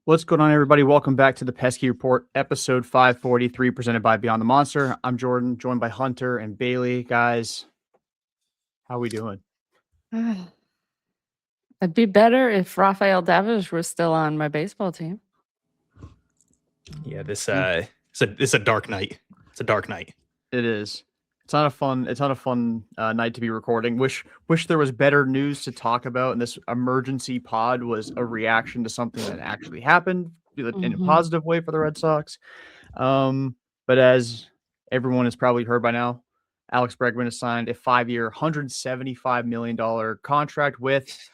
What's going on, everybody? Welcome back to the Pesky Report, episode 543, presented by Beyond the Monster. I'm Jordan, joined by Hunter and Bayleigh. Guys, how we doing? It'd be better if Rafael Devers was still on my baseball team. Yeah, this it's a dark night. It's a dark night. It is. It's not a fun night to be recording. Wish there was better news to talk about, and this emergency pod was a reaction to something that actually happened in a positive way for the Red Sox. But as everyone has probably heard by now, Alex Bregman has signed a 5-year, $175 million contract with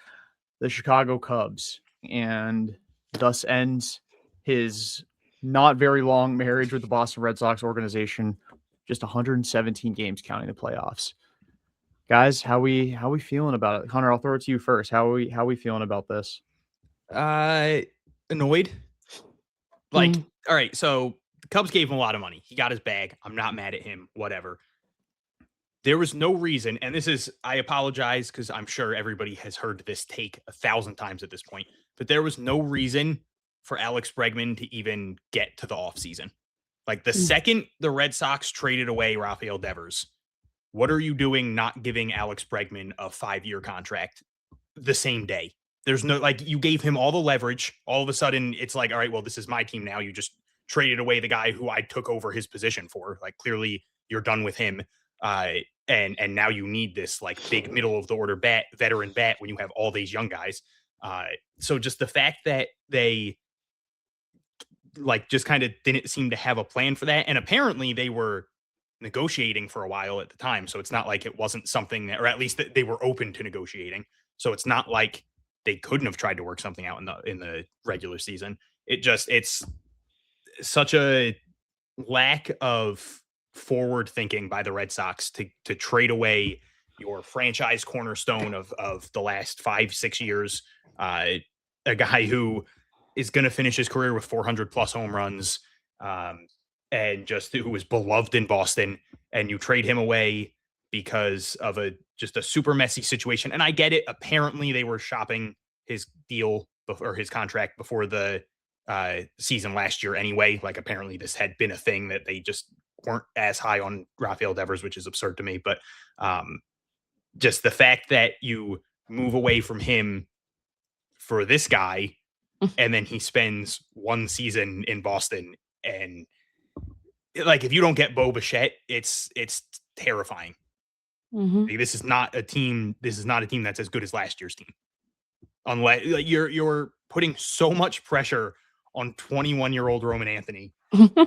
the Chicago Cubs, and thus ends his not very long marriage with the Boston Red Sox organization. Just 117 games counting the playoffs. Guys, how we feeling about it? Hunter, I'll throw it to you first. How we feeling about this? Annoyed. All right, so the Cubs gave him a lot of money. He got his bag. I'm not mad at him, whatever. There was no reason, and I apologize because I'm sure everybody has heard this take 1,000 times at this point, but there was no reason for Alex Bregman to even get to the offseason. Like the second the Red Sox traded away Rafael Devers, what are you doing not giving Alex Bregman a 5-year contract the same day? There's no, you gave him all the leverage. All of a sudden, it's like, all right, well, this is my team now. You just traded away the guy who I took over his position for. Like, clearly, you're done with him. And now you need this, big middle-of-the-order veteran bat when you have all these young guys. So just the fact that they just kind of didn't seem to have a plan for that. And apparently they were negotiating for a while at the time. So it's not like it wasn't something that, or at least that they were open to negotiating. So it's not like they couldn't have tried to work something out in the regular season. It's such a lack of forward thinking by the Red Sox to trade away your franchise cornerstone of the last 5-6 years. A guy who is going to finish his career with 400 plus home runs, and just who was beloved in Boston, and you trade him away because of a super messy situation. And I get it. Apparently they were shopping his deal or his contract before the season last year anyway. Apparently this had been a thing that they just weren't as high on Rafael Devers, which is absurd to me. But just the fact that you move away from him for this guy, and then he spends one season in Boston, and if you don't get Bo Bichette, it's terrifying. This is not a team that's as good as last year's team. Unless you're putting so much pressure on 21-year-old Roman Anthony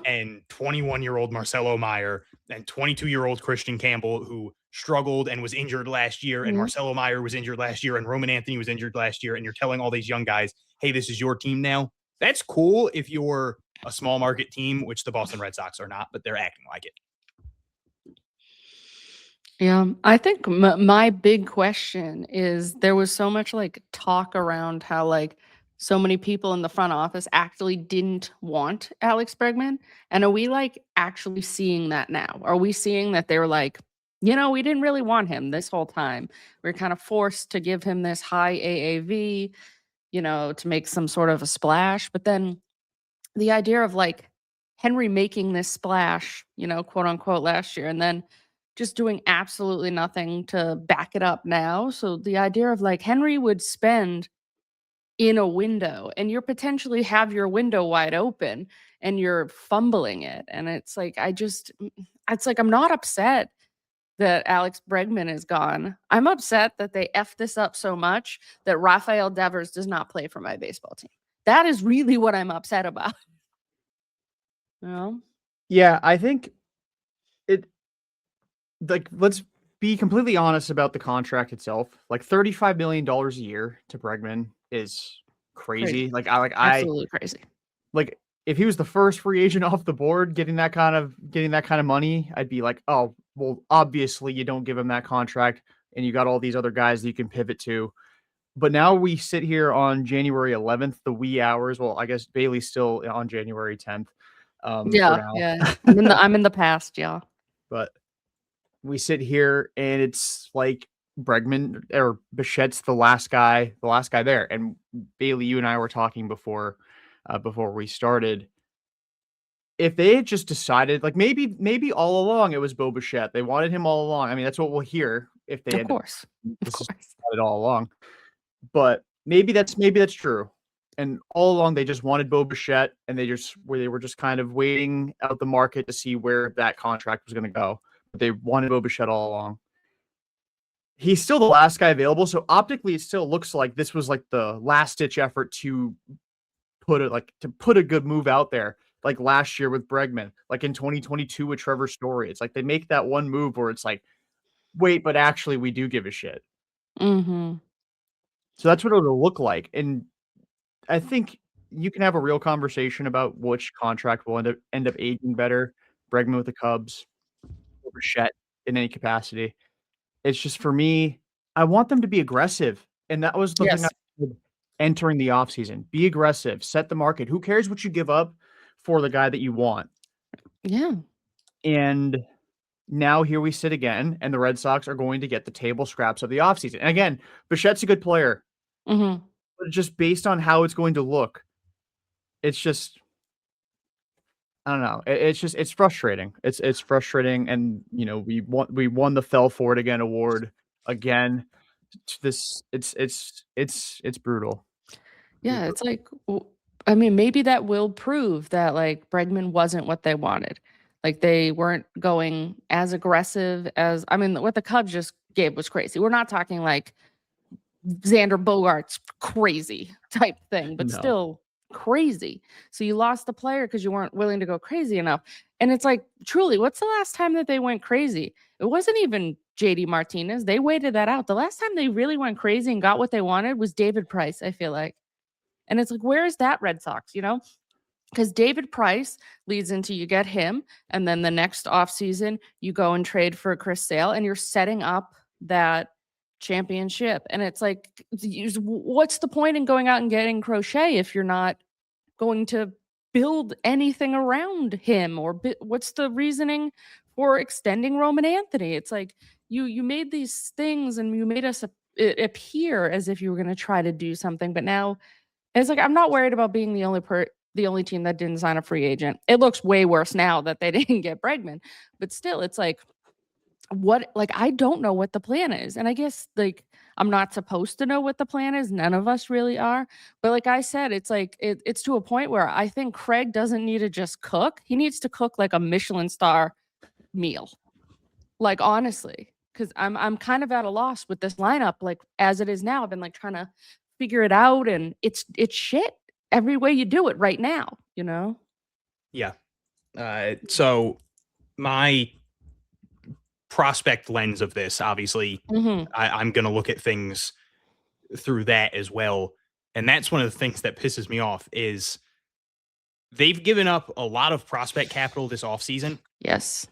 and 21-year-old Marcelo Meyer and 22-year-old Christian Campbell, who struggled and was injured last year, and Marcelo Meyer was injured last year, and Roman Anthony was injured last year, and you're telling all these young guys, hey, this is your team now. That's cool if you're a small market team, which the Boston Red Sox are not, but they're acting like it. Yeah, I think my big question is there was so much talk around how so many people in the front office actually didn't want Alex Bregman. And are we actually seeing that now? Are we seeing that they were we didn't really want him this whole time. We're kind of forced to give him this high AAV, to make some sort of a splash. But then the idea of Henry making this splash, quote unquote, last year, and then just doing absolutely nothing to back it up now. So the idea of Henry would spend in a window, and you're potentially have your window wide open and you're fumbling it. And it's I'm not upset that Alex Bregman is gone. I'm upset that they effed this up so much that Rafael Devers does not play for my baseball team. That is really what I'm upset about. Yeah, I think let's be completely honest about the contract itself. $35 million a year to Bregman is crazy. Like Absolutely crazy. like if he was the first free agent off the board getting that kind of money, I'd be like, oh, well, obviously you don't give him that contract and you got all these other guys that you can pivot to. But now we sit here on January 11th, the wee hours. Well, I guess Bayleigh's still on January 10th for Yeah, now. yeah. I'm in the past, yeah. But we sit here and it's like Bregman or Bichette's the last guy there. And Bayleigh, you and I were talking before we started. If they had just decided, like maybe all along it was Bo Bichette. They wanted him all along. I mean, that's what we'll hear if they Of end up course. Of this is course. it all along. But maybe that's true. And all along they just wanted Bo Bichette and they were just kind of waiting out the market to see where that contract was going to go. But they wanted Bo Bichette all along. He's still the last guy available, so optically it still looks like this was like the last ditch effort to put a good move out there. Like last year with Bregman, like in 2022 with Trevor Story. It's like they make that one move where it's like, wait, but actually we do give a shit. Mm-hmm. So that's what it'll look like. And I think you can have a real conversation about which contract will end up aging better. Bregman with the Cubs, or Bichette in any capacity. It's just for me, I want them to be aggressive. And that was the thing I Yes. said entering the offseason. Be aggressive, set the market. Who cares what you give up for the guy that you want? Yeah. And now here we sit again, and the Red Sox are going to get the table scraps of the offseason. And again, Bichette's a good player, Mm-hmm. but just based on how it's going to look, it's just I don't know. It's frustrating. It's frustrating, and we won the Fell For It Again award again. It's brutal. Yeah, it's like, I mean, maybe that will prove that like Bregman wasn't what they wanted. Like they weren't going as aggressive as, I mean, what the Cubs just gave was crazy. We're not talking like Xander Bogaerts crazy type thing, but No. still crazy. So you lost the player because you weren't willing to go crazy enough. And it's like, truly, what's the last time that they went crazy? It wasn't even JD Martinez. They waited that out. The last time they really went crazy and got what they wanted was David Price, I feel like. And it's like, where is that Red Sox, Because David Price leads into you get him, and then the next offseason, you go and trade for Chris Sale, and you're setting up that championship. And it's like, what's the point in going out and getting Crochet if you're not going to build anything around him? Or what's the reasoning for extending Roman Anthony? It's like you made these things and you made us appear as if you were going to try to do something, but now it's like I'm not worried about being the only team that didn't sign a free agent. It looks way worse now that they didn't get Bregman, but still, it's like I don't know what the plan is, and I guess like I'm not supposed to know what the plan is. None of us really are, but like I said, it's like it's to a point where I think Craig doesn't need to just cook; he needs to cook like a Michelin star meal. Like honestly, because I'm kind of at a loss with this lineup. Like as it is now, I've been like trying to figure it out, and it's shit every way you do it right now, Yeah. So my prospect lens of this, obviously, Mm-hmm. I'm going to look at things through that as well. And that's one of the things that pisses me off is they've given up a lot of prospect capital this offseason. Yes.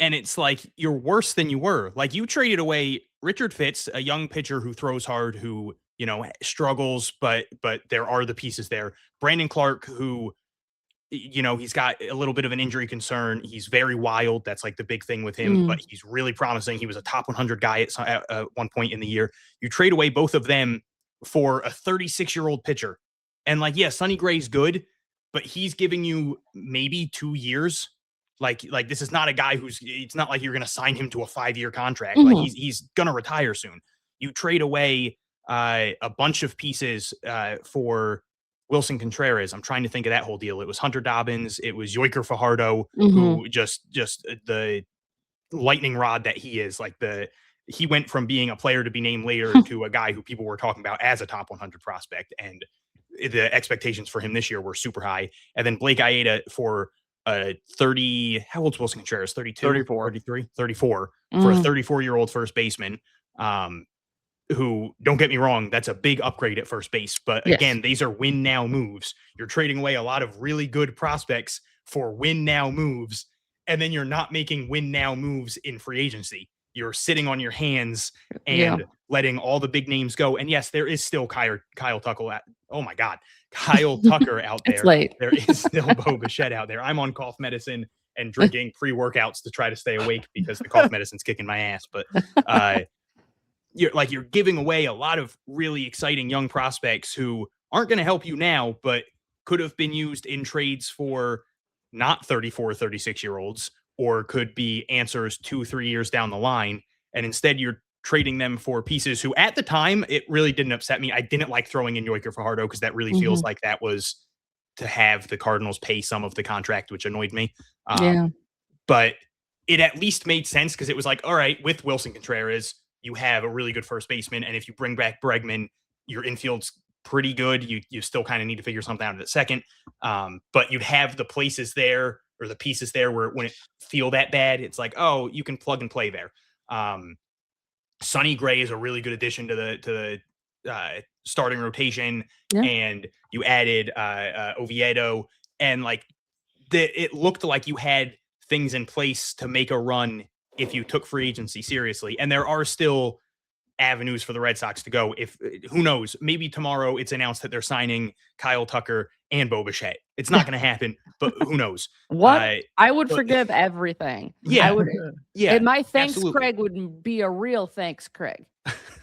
And it's like, you're worse than you were. Like you traded away Richard Fitz, a young pitcher who throws hard, who, struggles, but there are the pieces there. Brandon Clark, who, he's got a little bit of an injury concern. He's very wild. That's like the big thing with him, but he's really promising. He was a top 100 guy at one point in the year. You trade away both of them for a 36-year-old pitcher. And like, yeah, Sonny Gray's good, but he's giving you maybe 2 years. Like this is not a guy it's not like you're going to sign him to a 5-year contract. Mm-hmm. Like he's going to retire soon. You trade away a bunch of pieces for Wilson Contreras. I'm trying to think of that whole deal. It was Hunter Dobbins. It was Yoiker Fajardo, who just the lightning rod that he is. Like he went from being a player to be named later to a guy who people were talking about as a top 100 prospect. And the expectations for him this year were super high. And then Blake Aida for 30, how old's Wilson Contreras? 32, 34, 33, 34 for a 34-year-old first baseman. who, don't get me wrong, that's a big upgrade at first base. But Yes. again, these are win now moves. You're trading away a lot of really good prospects for win now moves. And then you're not making win now moves in free agency. You're sitting on your hands and letting all the big names go. And yes, there is still Kyle Tucker. Oh my God, Kyle Tucker out there. It's late. There is still Bo Bichette out there. I'm on cough medicine and drinking pre-workouts to try to stay awake because the cough medicine's kicking my ass. But you're giving away a lot of really exciting young prospects who aren't going to help you now, but could have been used in trades for not 34 or 36-year-olds, or could be answers 2-3 years down the line. And instead you're trading them for pieces who, at the time, it really didn't upset me. I didn't like throwing in Yoiker Fajardo because that really feels like that was to have the Cardinals pay some of the contract, which annoyed me. But it at least made sense because it was like, all right, with Wilson Contreras, you have a really good first baseman. And if you bring back Bregman, your infield's pretty good. You still kind of need to figure something out at second. But you'd have the places there, or the pieces there, where when it feel that bad, it's like, oh, you can plug and play there. Sonny Gray is a really good addition to the starting rotation. And you added Oviedo, and like it looked like you had things in place to make a run if you took free agency seriously. And there are still avenues for the Red Sox to go. If who knows, maybe tomorrow it's announced that they're signing Kyle Tucker and Bo Bichette. It's not going to happen, but who knows? What I would forgive everything. Yeah, I would. Yeah, and my thanks, absolutely. Craig, would be a real thanks, Craig.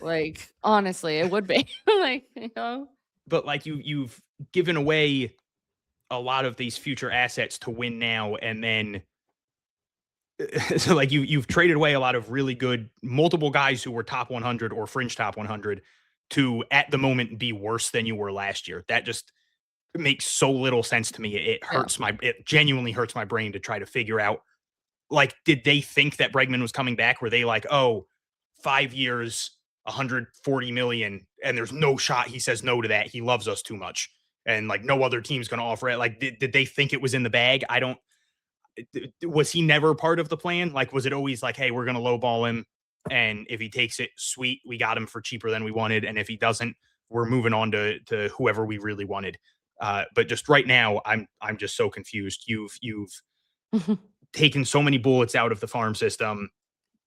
Like honestly, it would be like, you know. But like you've given away a lot of these future assets to win now, and then so like you've traded away a lot of really good multiple guys who were top 100 or fringe top 100 to at the moment be worse than you were last year. That just makes so little sense to me. It hurts it genuinely hurts my brain to try to figure out, like, did they think that Bregman was coming back? Were they like, oh, 5 years, 140 million, and there's no shot he says no to that. He loves us too much. And like no other team's going to offer it. Like, did they think it was in the bag? Was he never part of the plan? Like, was it always like, hey, we're going to lowball him, and if he takes it, sweet, we got him for cheaper than we wanted, and if he doesn't, we're moving on to whoever we really wanted. But just right now, I'm just so confused. You've taken so many bullets out of the farm system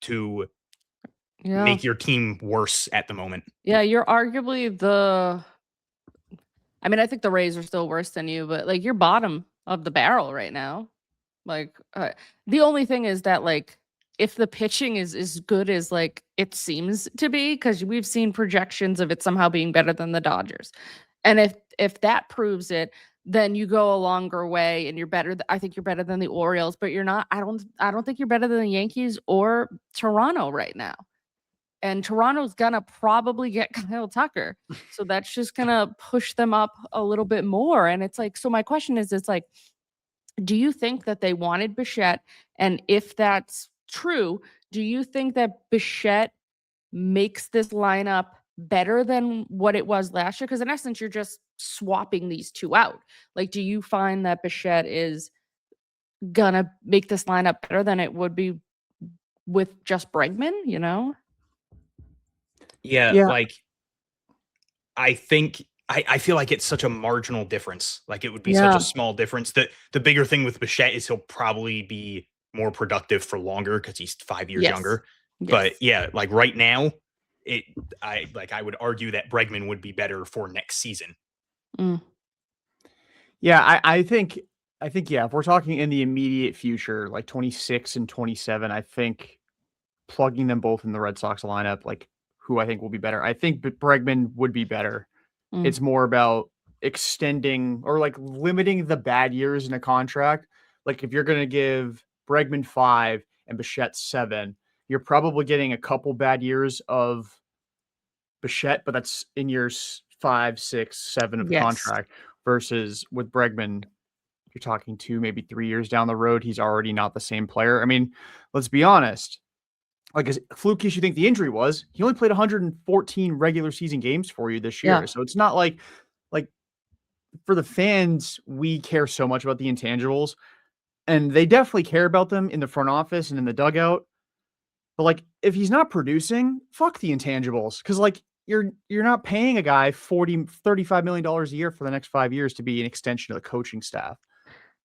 to make your team worse at the moment. Yeah, you're arguably I mean, I think the Rays are still worse than you, but like you're bottom of the barrel right now. Like the only thing is that like if the pitching is as good as like it seems to be, because we've seen projections of it somehow being better than the Dodgers, and if that proves it, then you go a longer way and you're better. I think you're better than the Orioles, but you're not. I don't think you're better than the Yankees or Toronto right now. And Toronto's gonna probably get Kyle Tucker, so that's just gonna push them up a little bit more. And it's like, so my question is, it's like, do you think that they wanted Bichette? And if that's true, do you think that Bichette makes this lineup better than what it was last year? Because in essence, you're just swapping these two out. Like, do you find that Bichette is gonna make this lineup better than it would be with just Bregman, you know? Yeah. Like, I think I feel like it's such a marginal difference. Like, it would be such a small difference. The bigger thing with Bichette is he'll probably be more productive for longer because he's 5 years younger. But yeah, like right now, I would argue that Bregman would be better for next season. Yeah, I think if we're talking in the immediate future, like 26 and 27, I think plugging them both in the Red Sox lineup, like who I think will be better. I think Bregman would be better. It's more about extending or like limiting the bad years in a contract. Like if you're going to give Bregman 5 and Bichette 7, you're probably getting a couple bad years of Bichette, but that's in years 5, 6, 7 of the contract, versus with Bregman, you're talking 2, maybe 3 years down the road. He's already not the same player. I mean, let's be honest. Like as fluky as you think the injury was, he only played 114 regular season games for you this year. So it's not like for the fans, we care so much about the intangibles, and they definitely care about them in the front office and in the dugout. But like, if he's not producing, fuck the intangibles. Cause like you're not paying a guy $35 million a year for the next 5 years to be an extension of the coaching staff.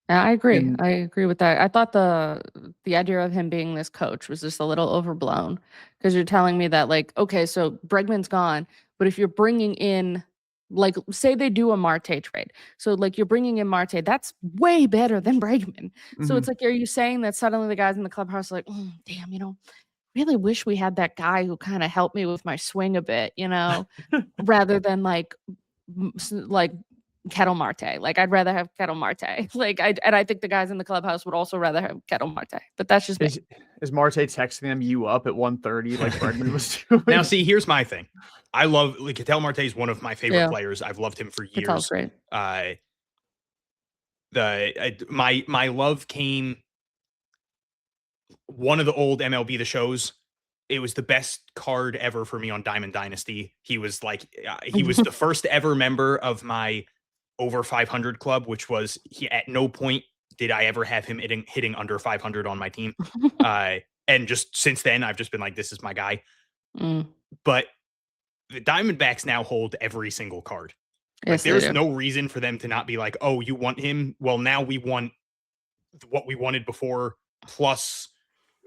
Yeah, I agree. And I agree with that. I thought the idea of him being this coach was just a little overblown because you're telling me that like, okay, so Bregman's gone, but if you're bringing in like say they do a Marte trade. So like you're bringing in Marte, that's way better than Bregman. So it's like, are you saying that suddenly the guys in the clubhouse are like, damn, really wish we had that guy who kind of helped me with my swing a bit, rather than like like Kettle Marte. Like I'd rather have Kettle Marte. I think the guys in the clubhouse would also rather have Kettle Marte. But that's just me. is Marte texting them you up at 1:30 like Bregman was doing? Now, see, here's my thing. I love Ketel Marte is one of my favorite players. I've loved him for years. Ketel's great. My love came one of the old MLB The Shows. It was the best card ever for me on Diamond Dynasty. He was like he was the first ever member of my over 500 club, which was at no point did I ever have him hitting under 500 on my team. And just since then, I've just been like, this is my guy. But the Diamondbacks now hold every single card. Yes, like, there's no reason for them to not be like, oh, you want him? Well, now we want what we wanted before, plus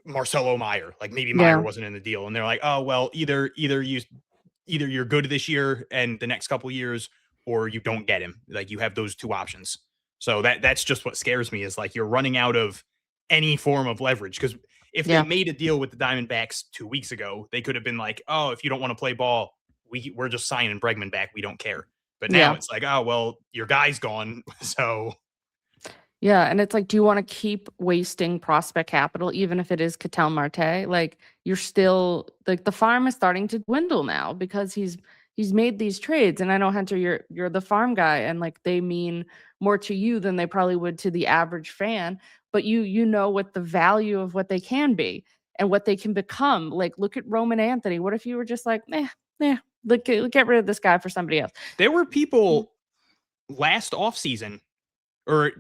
Marcelo Meyer. Like maybe Meyer wasn't in the deal. And they're like, oh, well, either you're good this year and the next couple of years, or you don't get him. Like you have those two options. So that's just what scares me is like you're running out of any form of leverage. Because if they made a deal with the Diamondbacks 2 weeks ago, they could have been like, oh, if you don't want to play ball, we're just signing Bregman back. We don't care. But now it's like, oh, well, your guy's gone. So. Yeah. And it's like, do you want to keep wasting prospect capital, even if it is Ketel Marte? Like you're still like the farm is starting to dwindle now because he's made these trades. And I know, Hunter, you're the farm guy and like they mean more to you than they probably would to the average fan. But you know what the value of what they can be and what they can become. Like, look at Roman Anthony. What if you were just like, look, get rid of this guy for somebody else? There were people last offseason, or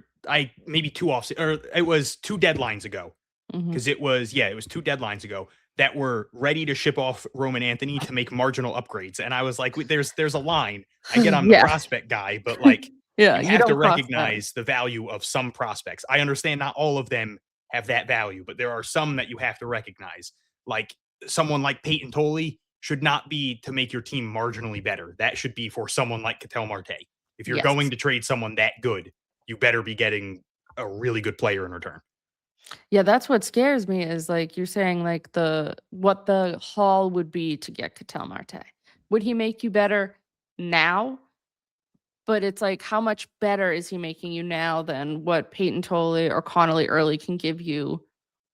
maybe two offseason, or it was 2 deadlines ago. Because it was 2 deadlines ago that were ready to ship off Roman Anthony to make marginal upgrades. And I was like, there's a line. I get I'm the prospect guy, but like, you have to recognize the value of some prospects. I understand not all of them have that value, but there are some that you have to recognize. Like someone like Peyton Tolley should not be to make your team marginally better. That should be for someone like Ketel Marte. If you're going to trade someone that good, you better be getting a really good player in return. Yeah, that's what scares me is like you're saying like what the haul would be to get Ketel Marte. Would he make you better now? But it's like, how much better is he making you now than what Peyton Tolley or Connolly Early can give you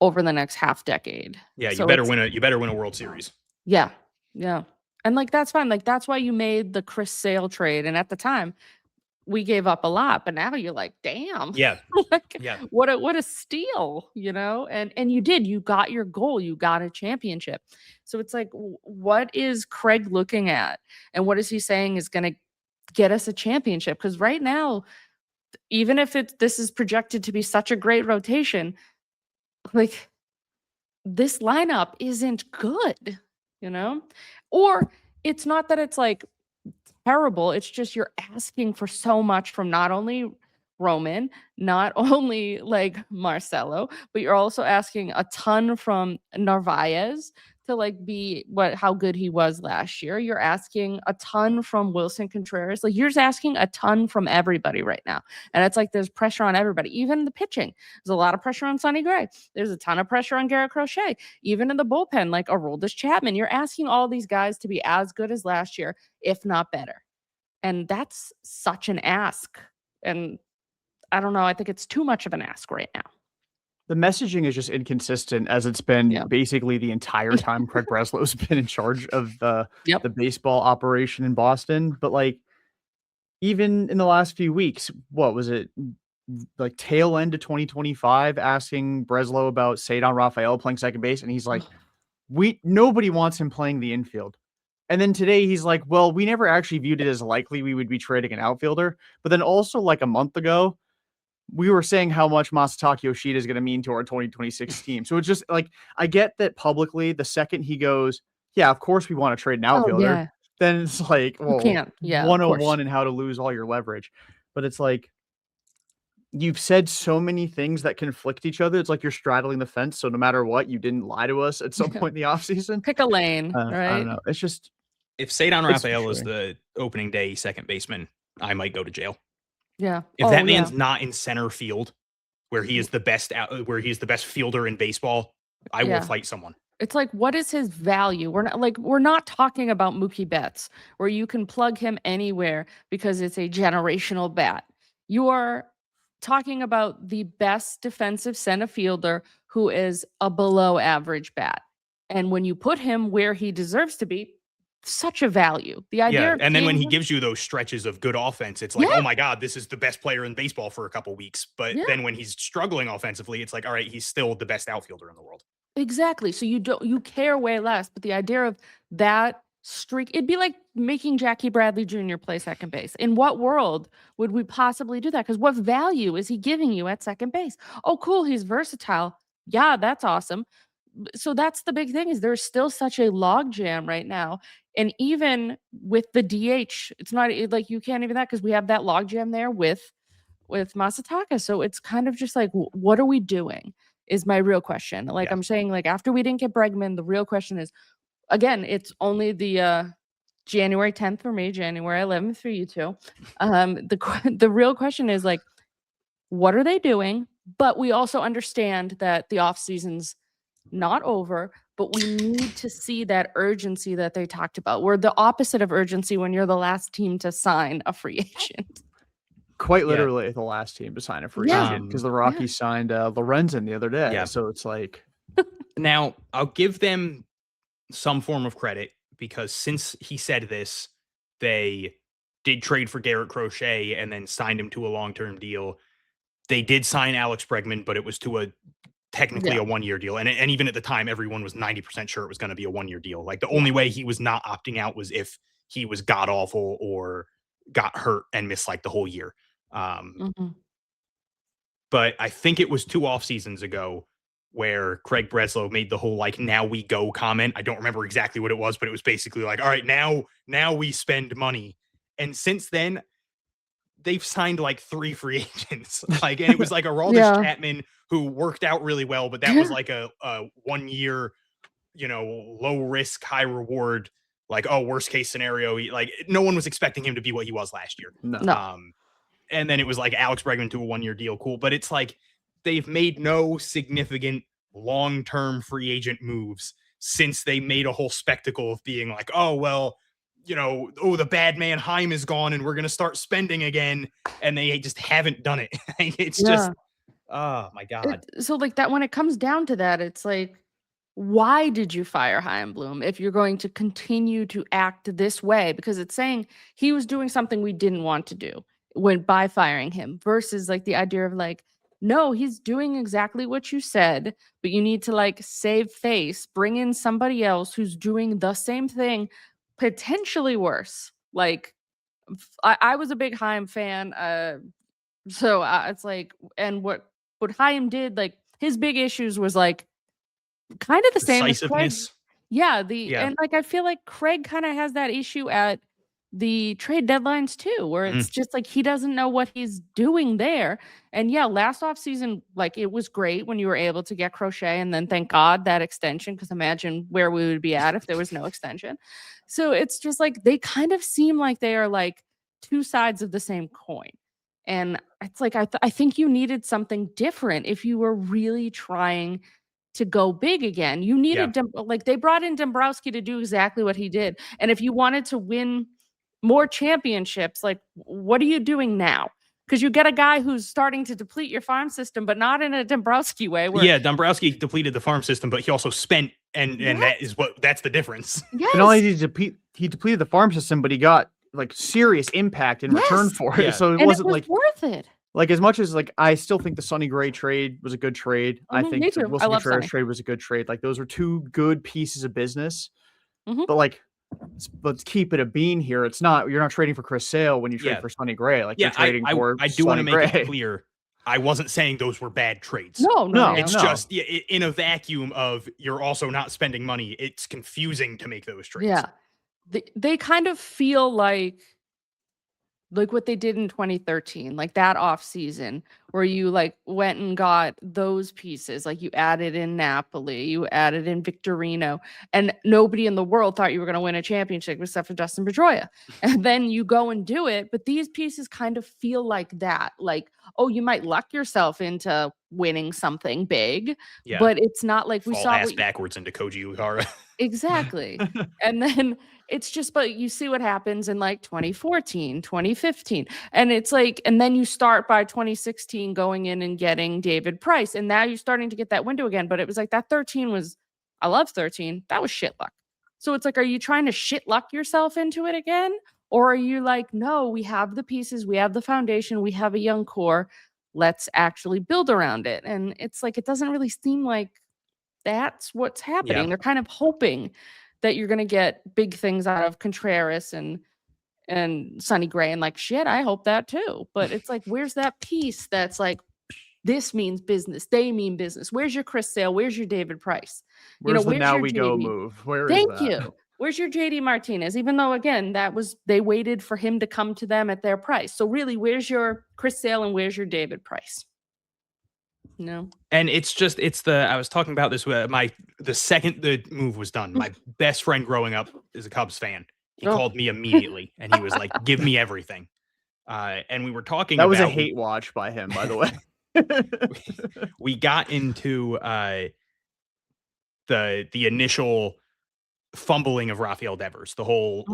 over the next half decade? Yeah, you better win a World Series. Yeah, yeah, and like that's fine. Like that's why you made the Chris Sale trade, and at the time, we gave up a lot. But now you're like, damn, what a steal, And you did. You got your goal. You got a championship. So it's like, what is Craig looking at, and what is he saying is going to get us a championship? Because right now, even if this is projected to be such a great rotation, like this lineup isn't good, or it's not that it's like terrible. It's just you're asking for so much from not only Roman, not only like Marcelo, but you're also asking a ton from Narvaez to like be how good he was last year. You're asking a ton from Wilson Contreras. Like you're just asking a ton from everybody right now. And it's like there's pressure on everybody, even the pitching. There's a lot of pressure on Sonny Gray. There's a ton of pressure on Garrett Crochet. Even in the bullpen, like Aroldis Chapman, you're asking all these guys to be as good as last year, if not better. And that's such an ask. And I don't know. I think it's too much of an ask right now. The messaging is just inconsistent as it's been basically the entire time Craig Breslow's been in charge of the baseball operation in Boston. But like, even in the last few weeks, what was it? Like tail end of 2025, asking Breslow about Cedar Rafael playing second base. And he's like, nobody wants him playing the infield. And then today he's like, well, we never actually viewed it as likely we would be trading an outfielder. But then also like a month ago, we were saying how much Masataka Yoshida is going to mean to our 2026 team. So it's just like, I get that publicly, the second he goes, yeah, of course we want to trade an outfielder. yeah. Then it's like, You well, can't. Yeah, of 101 course. and how to lose all your leverage. But it's like, you've said so many things that conflict each other. It's like you're straddling the fence. So no matter what, you didn't lie to us at some Yeah. point in the offseason. Pick a lane, I right? don't know. It's just, If Cedar It's Rafael is frustrating. the opening day second baseman, I might go to jail. Yeah. If Oh, that yeah. man's not in center field, where he is the best fielder in baseball, I will Yeah. fight someone. It's like, what is his value? We're not talking about Mookie Betts, where you can plug him anywhere because it's a generational bat. You are talking about the best defensive center fielder who is a below average bat. And when you put him where he deserves to be, such a value. The idea Yeah, of and then when he seeing- gives you those stretches of good offense, it's like, Yeah. oh my God, this is the best player in baseball for a couple weeks. But Yeah. then when he's struggling offensively, it's like, all right, he's still the best outfielder in the world. Exactly. So you care way less, but the idea of that streak, it'd be like making Jackie Bradley Jr. play second base. In what world would we possibly do that? Because what value is he giving you at second base? Oh, cool, he's versatile. Yeah, that's awesome. So that's the big thing, is there's still such a log jam right now. And even with the DH, it's not like you can't even that, because we have that log jam there with Masataka. So it's kind of just like, what are we doing? Is my real question. Like Yeah. I'm saying, like after we didn't get Bregman, the real question is, again, it's only the January 10th for me, January 11th for you two. The real question is like, what are they doing? But we also understand that the off season's not over, but we need to see that urgency that they talked about. We're the opposite of urgency when you're the last team to sign a free agent. quite Yeah. literally the last team to sign a free Yeah. agent, because the Rockies signed Lorenzen the other day. Yeah. So it's like, Now, I'll give them some form of credit, because since he said this, they did trade for Garrett Crochet and then signed him to a long-term deal. They did sign Alex Bregman, but it was to technically Yeah. a 1-year deal. And even at the time, everyone was 90% sure it was going to be a 1-year deal. Like the only way he was not opting out was if he was god awful or got hurt and missed like the whole year. Mhm. But I think it was 2 off seasons ago where Craig Breslow made the whole like now we go comment. I don't remember exactly what it was, but it was basically like, all right, now we spend money. And since then, they've signed like 3 free agents. Like, and it was like a Aroldis Yeah. Chapman who worked out really well, but that was like a 1-year, low risk, high reward, like, oh, worst case scenario. Like no one was expecting him to be what he was last year. no. No. And then it was like Alex Bregman to a 1-year deal. Cool. But it's like they've made no significant long-term free agent moves since they made a whole spectacle of being like, oh, well, the bad man Chaim is gone and we're going to start spending again. And they just haven't done it. It's just, oh my God. So like that, when it comes down to that, it's like, why did you fire Chaim Bloom if you're going to continue to act this way? Because it's saying he was doing something we didn't want to do by firing him, versus like the idea of like, no, he's doing exactly what you said, but you need to like save face, bring in somebody else who's doing the same thing, potentially worse. Like I was a big Chaim fan. So it's like, and what Chaim did, like his big issues was like kind of the same as Craig. Decisiveness. Yeah, Yeah. and like I feel like Craig kind of has that issue at the trade deadlines too, where it's just like he doesn't know what he's doing there. And yeah, last offseason, like it was great when you were able to get Crochet, and then thank God that extension, because imagine where we would be at if there was no extension. So it's just like they kind of seem like they are like two sides of the same coin. And it's like I think you needed something different if you were really trying to go big again. You needed like they brought in Dombrowski to do exactly what he did. And if you wanted to win more championships, like what are you doing now? Because you get a guy who's starting to deplete your farm system, but not in a Dombrowski way. Yeah, Dombrowski depleted the farm system, but he also spent, and that's the difference. Yes. And not only did he depleted the farm system, but he got like serious impact in return Yes. for it. Yeah. So it And wasn't was like worth it. Like as much as like I still think the Sonny Gray trade was a good trade. I Me think too. the I Wilson love Contreras Sonny. trade was a good trade. Like those were 2 good pieces of business. Mhm. But like, let's keep it a bean here. It's not, you're not trading for Chris Sale when you trade Yeah. for Sonny Gray. Like Yeah, you're trading for I do want to Sonny make Gray. it clear. I wasn't saying those were bad trades. No. It's just in a vacuum of you're also not spending money. It's confusing to make those trades. Yeah. They kind of feel like what they did in 2013, like that off season where you like went and got those pieces, like you added in Napoli, you added in Victorino, and nobody in the world thought you were going to win a championship except for Dustin Pedroia. And then you go and do it. But these pieces kind of feel like that, like, oh, you might luck yourself into winning something big, but it's not like we saw ass backwards into Koji Uehara. Exactly. And then it's just, but you see what happens in like 2014, 2015. And it's like, and then you start by 2016 going in and getting David Price. And now you're starting to get that window again. But it was like that 13 was, I love 13. That was shit luck. So it's like, are you trying to shit luck yourself into it again? Or are you like, no, we have the pieces, we have the foundation, we have a young core. Let's actually build around it. And it's like, it doesn't really seem like that's what's happening. Yeah. They're kind of hoping that you're going to get big things out of Contreras and Sonny Gray, and like, shit, I hope that too. But it's like, where's that piece that's like, this means business, they mean business? Where's your Chris Sale? Where's your David Price? Where's the now your we go JD? move? Where is Thank that? you. Where's your JD Martinez? Even though, again, they waited for him to come to them at their price. So really, where's your Chris Sale and where's your David Price? No. And it's I was talking about this with the second the move was done, my best friend growing up is a Cubs fan. He called me immediately and he was like, give me everything. And we were talking that about. Was a hate watch by him, by the way. We got into the initial fumbling of Rafael Devers, the whole,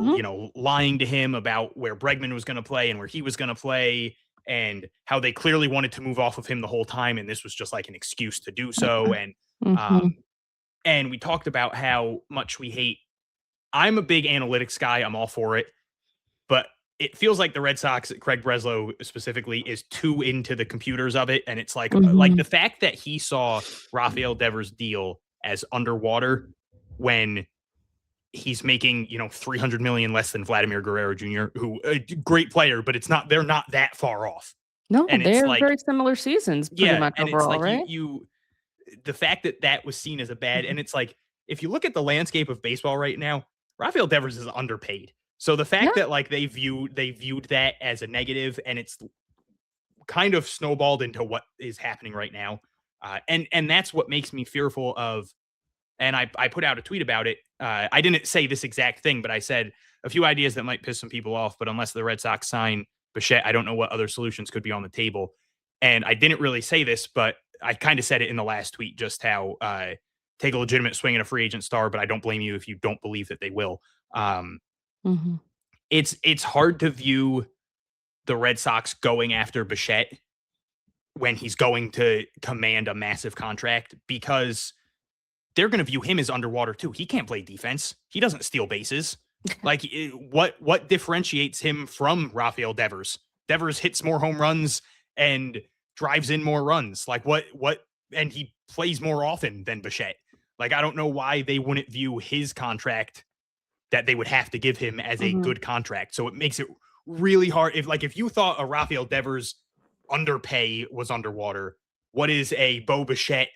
lying to him about where Bregman was going to play and where he was going to play, and how they clearly wanted to move off of him the whole time, and this was just like an excuse to do so. And and we talked about how much we hate. I'm a big analytics guy. I'm all for it. But it feels like the Red Sox, Craig Breslow specifically, is too into the computers of it. And it's like the fact that he saw Rafael Devers' deal as underwater when he's making, $300 million less than Vladimir Guerrero Jr., who a great player, but they're not that far off. No, and they're like, very similar seasons, pretty much and overall, it's like right? The fact that was seen as a bad, and it's like, if you look at the landscape of baseball right now, Rafael Devers is underpaid. So the fact that like they viewed that as a negative, and it's kind of snowballed into what is happening right now, and that's what makes me fearful of. And I put out a tweet about it. I didn't say this exact thing, but I said a few ideas that might piss some people off. But unless the Red Sox sign Bichette, I don't know what other solutions could be on the table. And I didn't really say this, but I kind of said it in the last tweet, just how take a legitimate swing at a free agent star, but I don't blame you if you don't believe that they will. It's hard to view the Red Sox going after Bichette when he's going to command a massive contract, because they're going to view him as underwater too. He can't play defense. He doesn't steal bases. Like what differentiates him from Rafael Devers? Devers hits more home runs and drives in more runs. Like what, and he plays more often than Bichette. Like, I don't know why they wouldn't view his contract that they would have to give him as a good contract. So it makes it really hard. If you thought a Rafael Devers underpay was underwater, what is a Bo Bichette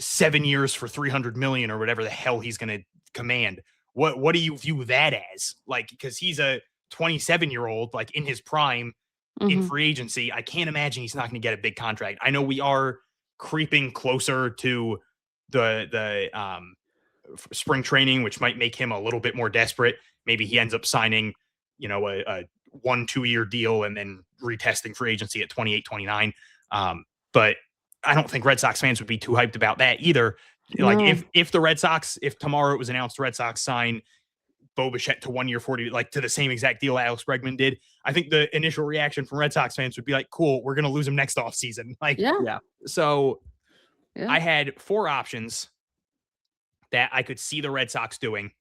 7 years for $300 million or whatever the hell he's going to command? What do you view that as? Like, because he's a 27-year-old, like in his prime in free agency. I can't imagine he's not going to get a big contract. I know we are creeping closer to the spring training, which might make him a little bit more desperate. Maybe he ends up signing, a 1-2 year deal and then retesting free agency at 28, 29. But I don't think Red Sox fans would be too hyped about that either. Like if the Red Sox, if tomorrow it was announced the Red Sox sign Bo Bichette to 1 year, 40, like to the same exact deal Alex Bregman did, I think the initial reaction from Red Sox fans would be like, cool, we're going to lose him next offseason. So I had 4 options that I could see the Red Sox doing.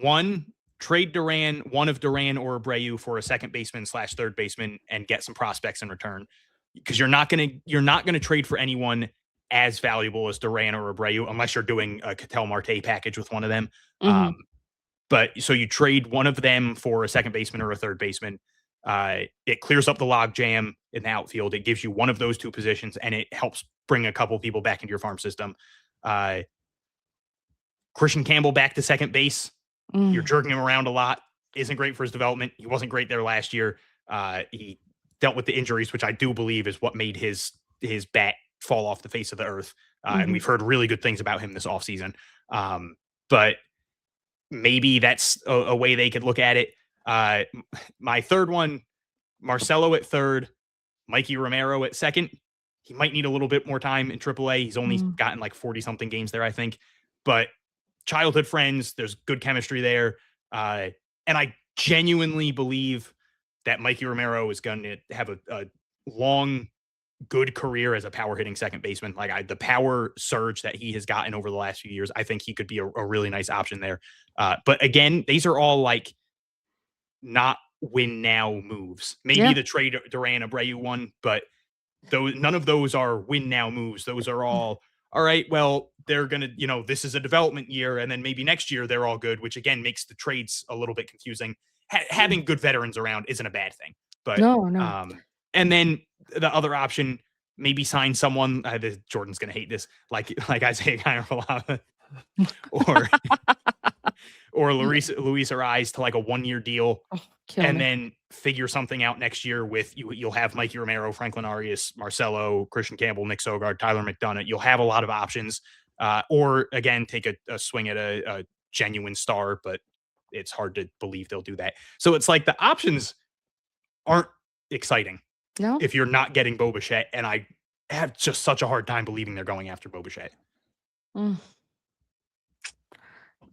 1, trade Duran, one of Duran or Abreu for a second baseman / third baseman and get some prospects in return. Because you're not gonna trade for anyone as valuable as Duran or Abreu unless you're doing a Ketel Marte package with one of them. But so you trade one of them for a second baseman or a third baseman. It clears up the log jam in the outfield. It gives you one of those two positions, and it helps bring a couple people back into your farm system. Christian Campbell back to second base. You're jerking him around a lot. Isn't great for his development. He wasn't great there last year. He dealt with the injuries, which I do believe is what made his bat fall off the face of the earth. And we've heard really good things about him this offseason. But maybe that's a way they could look at it. My third one, Marcelo at third, Mikey Romero at second. He might need a little bit more time in AAA. He's only gotten like 40-something games there, I think. But childhood friends, there's good chemistry there. And I genuinely believe that Mikey Romero is going to have a long, good career as a power hitting second baseman. Like the power surge that he has gotten over the last few years, I think he could be a really nice option there. But again, these are all like not win now moves. Maybe the trade Duran Abreu one, but none of those are win now moves. Those are all right. Well, they're going to, this is a development year. And then maybe next year they're all good, which again makes the trades a little bit confusing. Having good veterans around isn't a bad thing, but no. And then the other option, maybe sign someone. Jordan's going to hate this, like Isaiah Kiner or Luis Ariz to like a 1-year deal, and then figure something out next year with you'll have Mikey Romero, Franklin Arias, Marcelo, Christian Campbell, Nick Sogard, Tyler McDonough. You'll have a lot of options, or again, take a swing at a genuine star, but it's hard to believe they'll do that. So it's like the options aren't exciting if you're not getting Bo Bichette, and I have just such a hard time believing they're going after Bo Bichette.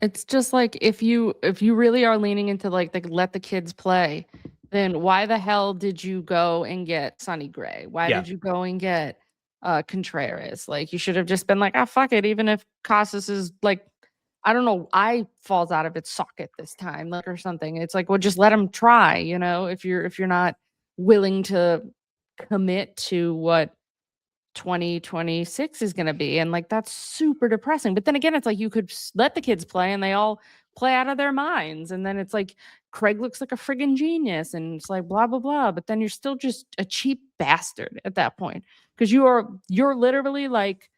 It's just like if you really are leaning into like let the kids play, then why the hell did you go and get Sonny Gray? Why did you go and get Contreras? Like you should have just been like, fuck it. Even if Casas is like, I don't know, eye falls out of its socket this time, like or something. It's like, well, just let him try. If you're not willing to commit to what 2026 is going to be, and like that's super depressing. But then again, it's like you could let the kids play and they all play out of their minds, and then it's like Craig looks like a friggin' genius, and it's like blah blah blah. But then you're still just a cheap bastard at that point, because you're literally like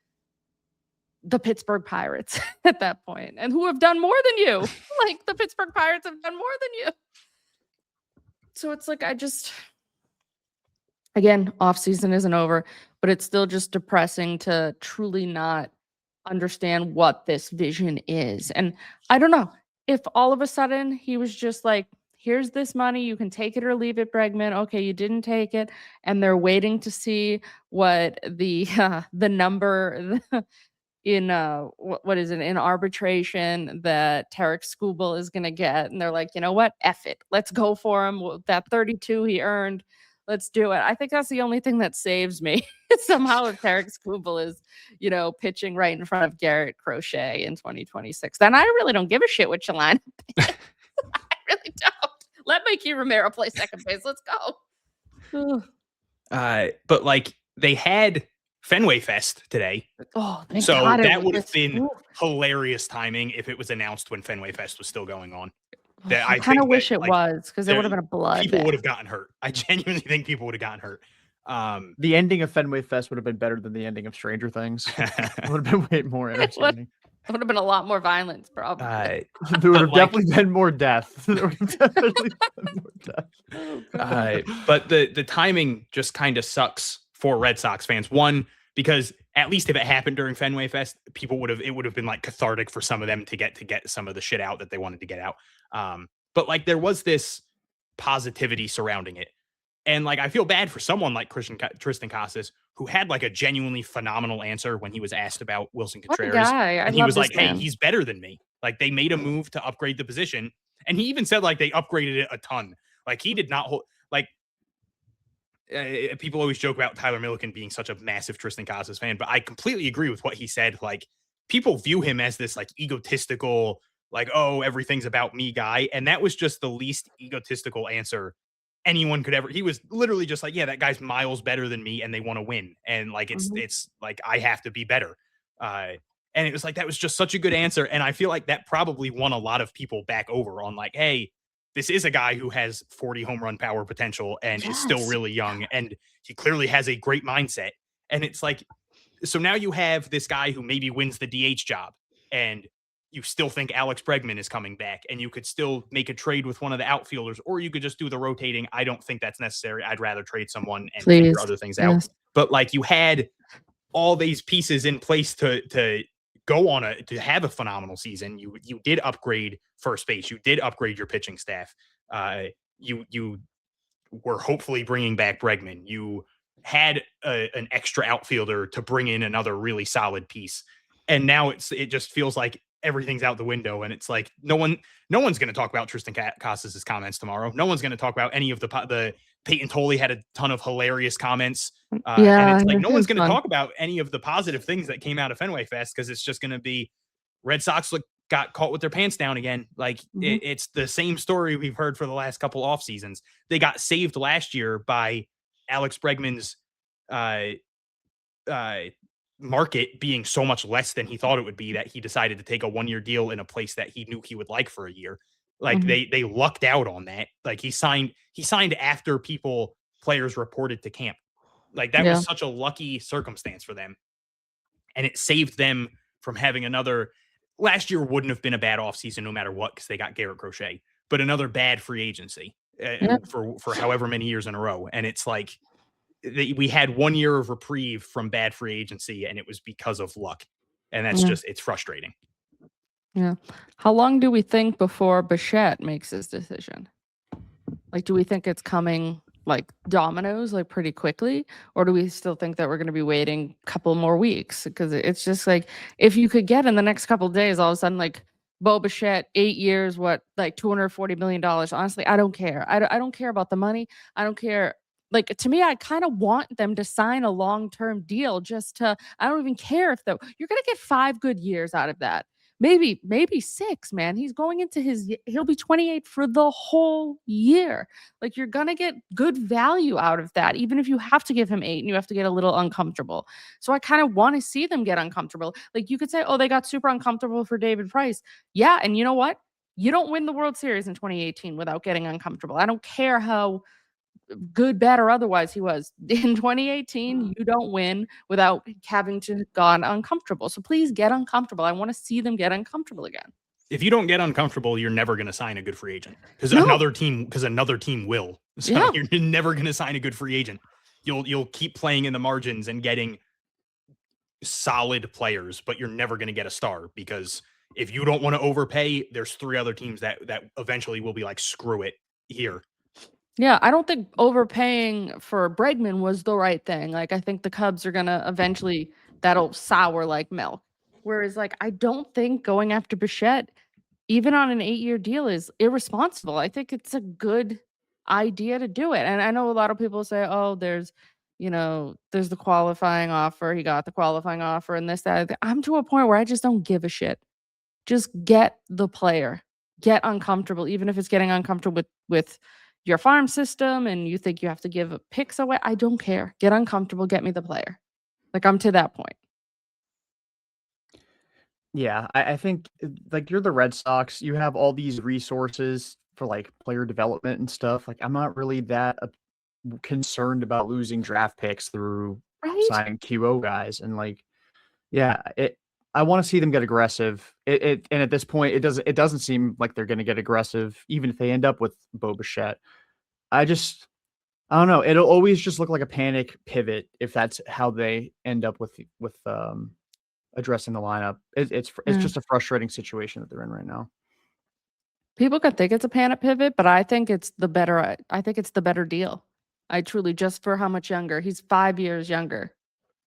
the Pittsburgh Pirates at that point, and who have done more than you. Like the Pittsburgh Pirates have done more than you. So it's like again, offseason isn't over, but it's still just depressing to truly not understand what this vision is. And I don't know if all of a sudden he was just like, here's this money, you can take it or leave it, Bregman. Okay, you didn't take it. And they're waiting to see what the number in what is it, in arbitration that Tarek Skubal is going to get. And they're like, you know what? F it. Let's go for him. That 32 he earned. Let's do it. I think that's the only thing that saves me. Somehow if Tarek Skubal is, pitching right in front of Garrett Crochet in 2026, then I really don't give a shit what your lineup is. I really don't. Let Mikey Romero play second base. Let's go. But like they had Fenway Fest today. Oh, thank so God that would have been hilarious timing if it was announced when Fenway Fest was still going on. I kind of wish it was, because there would have been a blood. People would have gotten hurt. I genuinely think people would have gotten hurt. The ending of Fenway Fest would have been better than the ending of Stranger Things. It would have been way more entertaining. It would have been a lot more violence, probably. There would have definitely been more death. There would have definitely been more death. But the timing just kind of sucks for Red Sox fans. One, because at least if it happened during Fenway Fest, it would have been like cathartic for some of them to get some of the shit out that they wanted to get out. But like there was this positivity surrounding it. And like I feel bad for someone like Tristan Casas, who had like a genuinely phenomenal answer when he was asked about Wilson Contreras. What a guy. And he was like, hey, he's better than me. Like they made a move to upgrade the position. And he even said like they upgraded it a ton. Like he did not hold like people always joke about Tyler Milliken being such a massive Tristan Casas fan, but I completely agree with what he said. Like people view him as this like egotistical, like, oh, everything's about me guy. And that was just the least egotistical answer anyone could ever. He was literally just like, yeah, that guy's miles better than me and they want to win. And like, it's like, I have to be better. And it was like, that was just such a good answer. And I feel like that probably won a lot of people back over on like, hey, this is a guy who has 40 home run power potential and is still Yes. really young, and he clearly has a great mindset. And it's like, so now you have this guy who maybe wins the DH job, and you still think Alex Bregman is coming back, and you could still make a trade with one of the outfielders, or you could just do the rotating. I don't think that's necessary. I'd rather trade someone and figure Please. other things out. Yes. But like, you had all these pieces in place to go on to have a phenomenal season. You did upgrade first base. You did upgrade your pitching staff. You were hopefully bringing back Bregman. You had an extra outfielder to bring in another really solid piece. And now it just feels like everything's out the window. And it's like, no one's going to talk about Tristan Casas' comments tomorrow. No one's going to talk about any of the Peyton Tolley had a ton of hilarious comments. And it's like, no one's going to talk about any of the positive things that came out of Fenway Fest, because it's just going to be Red Sox got caught with their pants down again. Like, it's the same story we've heard for the last couple off seasons. They got saved last year by Alex Bregman's market being so much less than he thought it would be, that he decided to take a 1-year deal in a place that he knew he would like for a year. Like, they lucked out on that. Like, he signed after players reported to camp. Like, that was such a lucky circumstance for them. And it saved them from having another. Last year wouldn't have been a bad offseason no matter what, because they got Garrett Crochet, but another bad free agency for however many years in a row. And it's like, we had 1 year of reprieve from bad free agency, and it was because of luck. And that's it's frustrating. Yeah. How long do we think before Bichette makes his decision? Like, do we think it's coming like dominoes, like pretty quickly? Or do we still think that we're going to be waiting a couple more weeks? Because it's just like, if you could get in the next couple of days, all of a sudden, like, Bo Bichette, 8 years, like $240 million. Honestly, I don't care. I don't care about the money. I don't care. Like, to me, I kind of want them to sign a long-term deal I don't even care if you're going to get 5 good years out of that. Maybe 6, man. He's going into he'll be 28 for the whole year. Like, you're going to get good value out of that, even if you have to give him 8 and you have to get a little uncomfortable. So I kind of want to see them get uncomfortable. Like, you could say, oh, they got super uncomfortable for David Price. Yeah. And you know what? You don't win the World Series in 2018 without getting uncomfortable. I don't care how good, bad, or otherwise he was. In 2018, you don't win without having to gone uncomfortable. So please get uncomfortable. I want to see them get uncomfortable again. If you don't get uncomfortable, you're never going to sign a good free agent, because another team will. So you're never going to sign a good free agent. You'll keep playing in the margins and getting solid players, but you're never going to get a star, because if you don't want to overpay, there's 3 other teams that eventually will be like, screw it here. Yeah, I don't think overpaying for Bregman was the right thing. Like, I think the Cubs are going to eventually, that'll sour like milk. Whereas, like, I don't think going after Bichette, even on an 8-year deal, is irresponsible. I think it's a good idea to do it. And I know a lot of people say, oh, there's the qualifying offer. He got the qualifying offer and this, that. I'm to a point where I just don't give a shit. Just get the player. Get uncomfortable, even if it's getting uncomfortable with your farm system and you think you have to give picks away. I don't care. Get uncomfortable. Get me the player. Like, I'm to that point. Yeah, I think, like, you're the Red Sox. You have all these resources for, like, player development and stuff. Like, I'm not really that concerned about losing draft picks through signing QO guys. And, like, yeah, I want to see them get aggressive. And at this point, it doesn't seem like they're going to get aggressive, even if they end up with Bo Bichette. I don't know. It'll always just look like a panic pivot if that's how they end up with addressing the lineup. It's just a frustrating situation that they're in right now. People could think it's a panic pivot, but I think it's the better deal. I truly, just for how much younger. He's 5 years younger.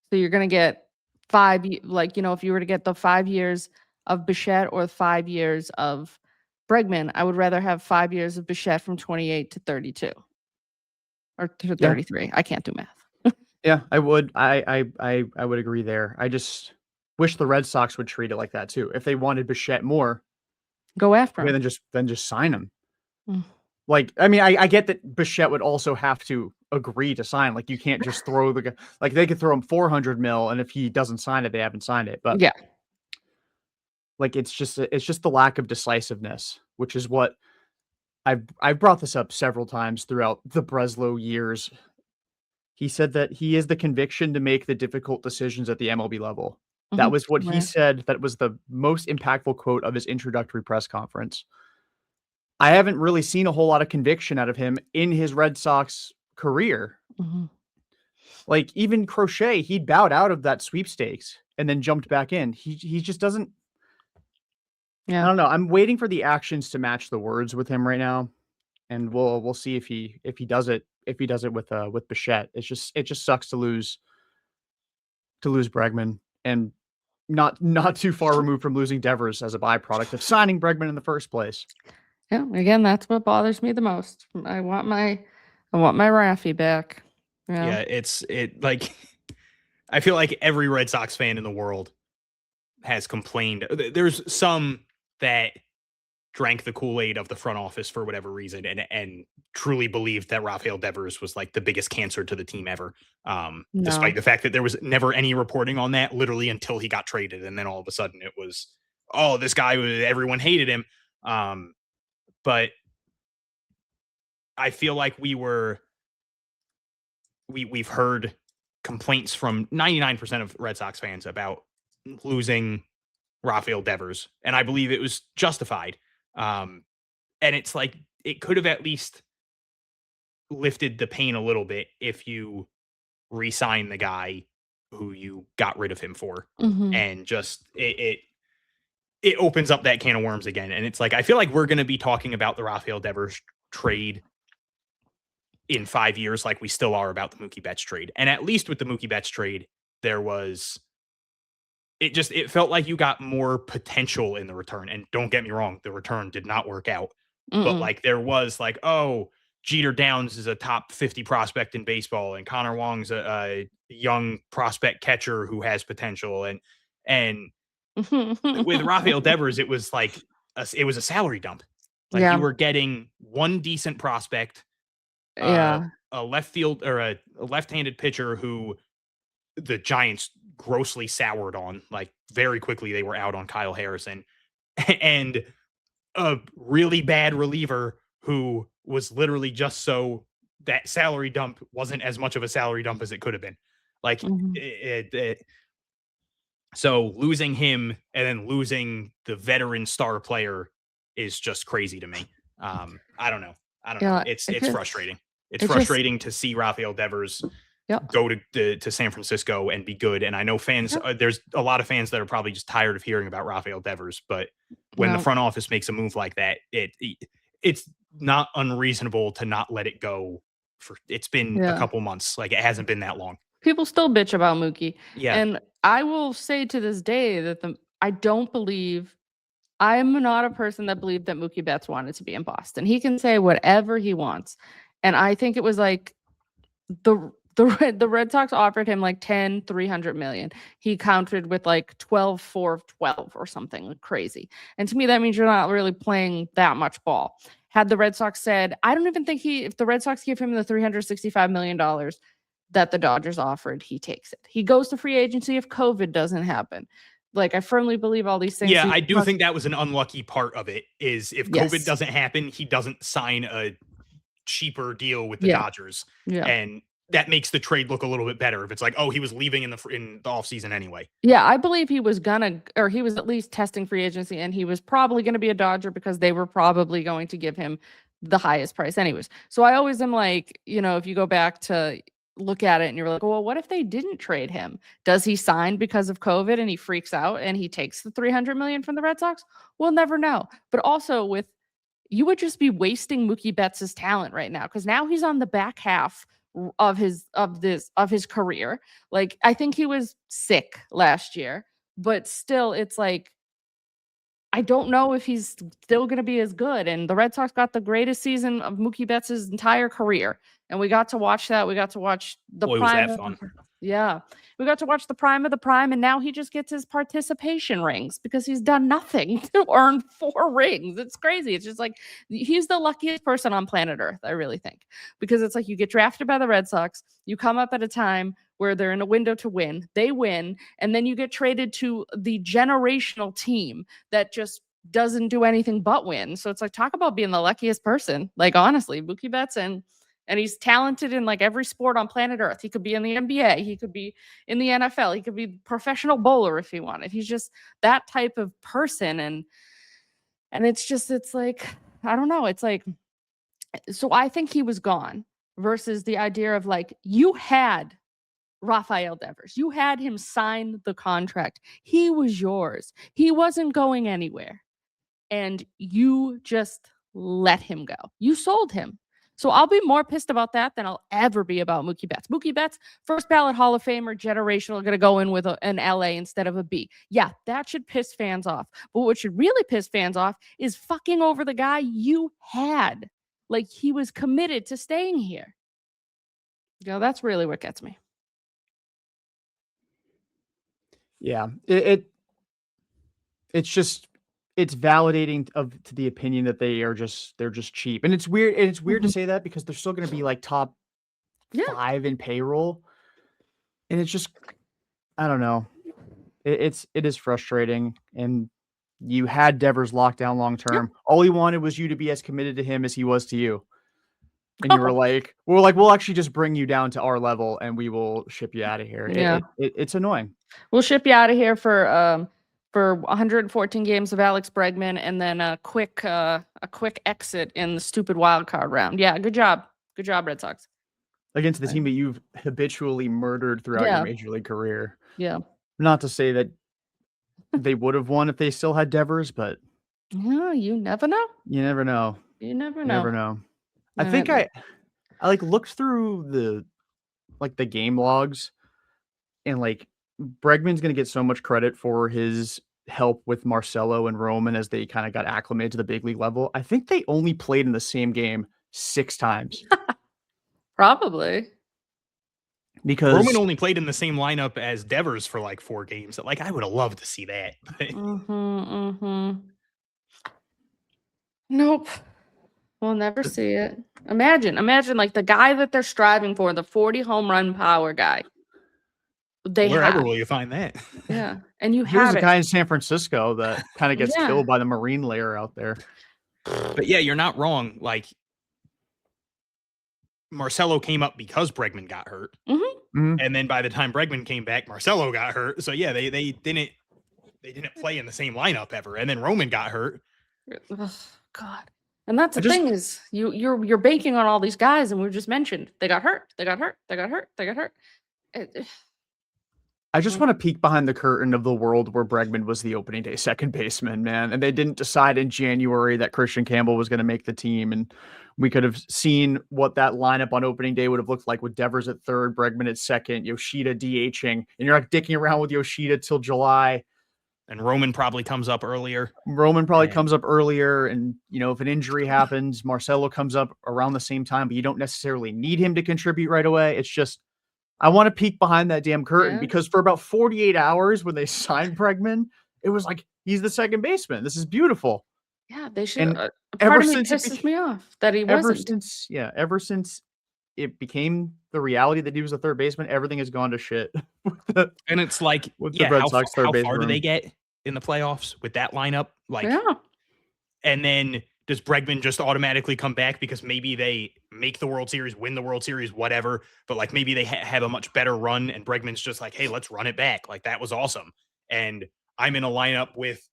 So you're going to get 5, like, if you were to get the 5 years of Bichette or 5 years of Bregman, I would rather have 5 years of Bichette from 28 to 32 or to 33. Yeah. I can't do math. Yeah, I would. I would agree there. I just wish the Red Sox would treat it like that too. If they wanted Bichette more, go after him. Then just sign him. Like, I mean, I get that Bichette would also have to agree to sign. Like, you can't just throw the guy. Like, they could throw him $400 million, and if he doesn't sign it, they haven't signed it. But yeah, like, it's just the lack of decisiveness, which is what I've brought this up several times throughout the Breslow years. He said that he is the conviction to make the difficult decisions at the MLB level. That Mhm. was what he Right. said. That was the most impactful quote of his introductory press conference. I haven't really seen a whole lot of conviction out of him in his Red Sox career. Mhm. Like even Crochet, he bowed out of that sweepstakes and then jumped back in. He just doesn't. I Yeah. don't know. I'm waiting for the actions to match the words with him right now, and we'll see if he does it with Bichette. It just sucks to lose Bregman, and not too far removed from losing Devers as a byproduct of signing Bregman in the first place. Yeah. Again, that's what bothers me the most. I want my Raffy back. Yeah. Yeah, it like I feel like every Red Sox fan in the world has complained. There's some that drank the Kool-Aid of the front office for whatever reason and truly believed that Rafael Devers was like the biggest cancer to the team ever. Despite No. the fact that there was never any reporting on that literally until he got traded. And then all of a sudden it was, oh, this guy, everyone hated him. But I feel like we've heard complaints from 99% of Red Sox fans about losing Rafael Devers, and I believe it was justified. And it's like it could have at least lifted the pain a little bit if you re-sign the guy who you got rid of him for, Mhm. and just it opens up that can of worms again. And it's like I feel like we're going to be talking about the Rafael Devers trade in 5 years, like we still are about the Mookie Betts trade. And at least with the Mookie Betts trade, there was it felt like you got more potential in the return. And don't get me wrong, the return did not work out. But Mm-mm. like there was like, oh, Jeter Downs is a top 50 prospect in baseball, and Connor Wong's a young prospect catcher who has potential. And with Rafael Devers, it was like it was a salary dump. Like you Yeah. were getting one decent prospect, uh, Yeah. a left field or a left-handed pitcher who the Giants grossly soured on. Like very quickly, they were out on Kyle Harrison, and a really bad reliever who was literally just so that salary dump wasn't as much of a salary dump as it could have been. Like Mhm. so losing him and then losing the veteran star player is just crazy to me. I don't know. I don't know. Yeah. It's frustrating. It's It just frustrating to see Rafael Devers yeah. go to San Francisco and be good. And I know fans, Yep. there's a lot of fans that are probably just tired of hearing about Rafael Devers. But when the No. front office makes a move like that, it's not unreasonable to not let it go. It's been a Yeah. couple months. Like it hasn't been that long. People still bitch about Mookie. Yeah. And I will say to this day that I don't believe I'm not a person that believed that Mookie Betts wanted to be in Boston. He can say whatever he wants. And I think it was like the Red Sox offered him like 10, 300 million. He countered with like 12, 4, 12 or something like crazy. And to me, that means you're not really playing that much ball. Had the Red Sox said, I don't even think if the Red Sox give him the $365 million that the Dodgers offered, he takes it. He goes to free agency if COVID doesn't happen. Like, I firmly believe all these things. Yeah, I do think that was an unlucky part of it is if COVID Yes. doesn't happen, he doesn't sign a cheaper deal with the Yeah. Dodgers. Yeah. And that makes the trade look a little bit better if it's like, oh, he was leaving in the offseason anyway. Yeah, I believe he was he was at least testing free agency, and he was probably gonna be a Dodger because they were probably going to give him the highest price anyways. So I always am like, if you go back to look at it and you're like, well, what if they didn't trade him? Does he sign because of COVID and he freaks out and he takes the 300 million from the Red Sox? We'll never know. But also you would just be wasting Mookie Betts' talent right now because now he's on the back half of his career. Like, I think he was sick last year, but still it's like I don't know if he's still going to be as good. And the Red Sox got the greatest season of Mookie Betts' entire career. And we got to watch that. We got to watch the Boy, was prime. that fun. Yeah. We got to watch the prime of the prime. And now he just gets his participation rings because he's done nothing to earn 4 rings. It's crazy. It's just like he's the luckiest person on planet Earth, I really think. Because it's like you get drafted by the Red Sox. You come up at a time where they're in a window to win. They win. And then you get traded to the generational team that just doesn't do anything but win. So it's like, talk about being the luckiest person. Like, honestly, Mookie Betts, and he's talented in like every sport on planet Earth. He could be in the NBA. He could be in the NFL. He could be professional bowler if he wanted. He's just that type of person. And it's like, I don't know. It's like, so I think he was gone versus the idea of like, you had Rafael Devers. You had him sign the contract. He was yours. He wasn't going anywhere. And you just let him go. You sold him. So I'll be more pissed about that than I'll ever be about Mookie Betts. Mookie Betts, first ballot Hall of Famer, generational, going to go in with an LA instead of a B. Yeah, that should piss fans off. But what should really piss fans off is fucking over the guy you had. Like, he was committed to staying here. You know, that's really what gets me. Yeah, it's just, it's validating to the opinion that they're just cheap. And it's weird. And it's weird to say that because they're still going to be like top 5 in payroll. And it's just, I don't know. It is frustrating. And you had Devers locked down long term. All he wanted was you to be as committed to him as he was to you. And you were like, we'll actually just bring you down to our level and we will ship you out of here. Yeah. It's annoying. We'll ship you out of here for 114 games of Alex Bregman and then a quick exit in the stupid wild card round. Yeah, good job. Good job, Red Sox. Against the team that you've habitually murdered throughout your major league career. Yeah. Not to say that they would have won if they still had Devers, but yeah, you never know. You never know. You never You know. never know. I think I like looked through the game logs, and like Bregman's going to get so much credit for his help with Marcelo and Roman as they kind of got acclimated to the big league level. I think they only played in the same game 6 times. Probably. Because Roman only played in the same lineup as Devers for like 4 games. Like, I would have loved to see that. Nope. We'll never see it. Imagine like the guy that they're striving for, the 40 home run power guy. Wherever will you find that? Yeah. And you Here's have a guy in San Francisco that kind of gets killed by the marine layer out there. But yeah, you're not wrong. Like, Marcelo came up because Bregman got hurt. And then by the time Bregman came back, Marcelo got hurt. So yeah, they didn't play in the same lineup ever. And then Roman got hurt. Oh, God. And that's the thing is you're banking on all these guys, and we just mentioned they got hurt. I just want to peek behind the curtain of the world where Bregman was the opening day second baseman, man. And they didn't decide in January that Christian Campbell was going to make the team. And we could have seen what that lineup on opening day would have looked like with Devers at third, Bregman at second, Yoshida DHing. And you're not dicking around with Yoshida till July. And Roman probably comes up earlier. Comes up earlier. And, if an injury happens, Marcelo comes up around the same time, but you don't necessarily need him to contribute right away. It's just, I want to peek behind that damn curtain because for about 48 hours when they signed Bregman, it was like, he's the second baseman. This is beautiful. Yeah, they should. And ever since it pisses me off that he wasn't. Ever since it became the reality that he was the third baseman, everything has gone to shit. And it's like, the Red Sox how far do they get in the playoffs with that lineup? Like, and then does Bregman just automatically come back because maybe they make the World Series, win the World Series, whatever, but like maybe they have a much better run and Bregman's just like, hey, let's run it back. Like, that was awesome. And I'm in a lineup with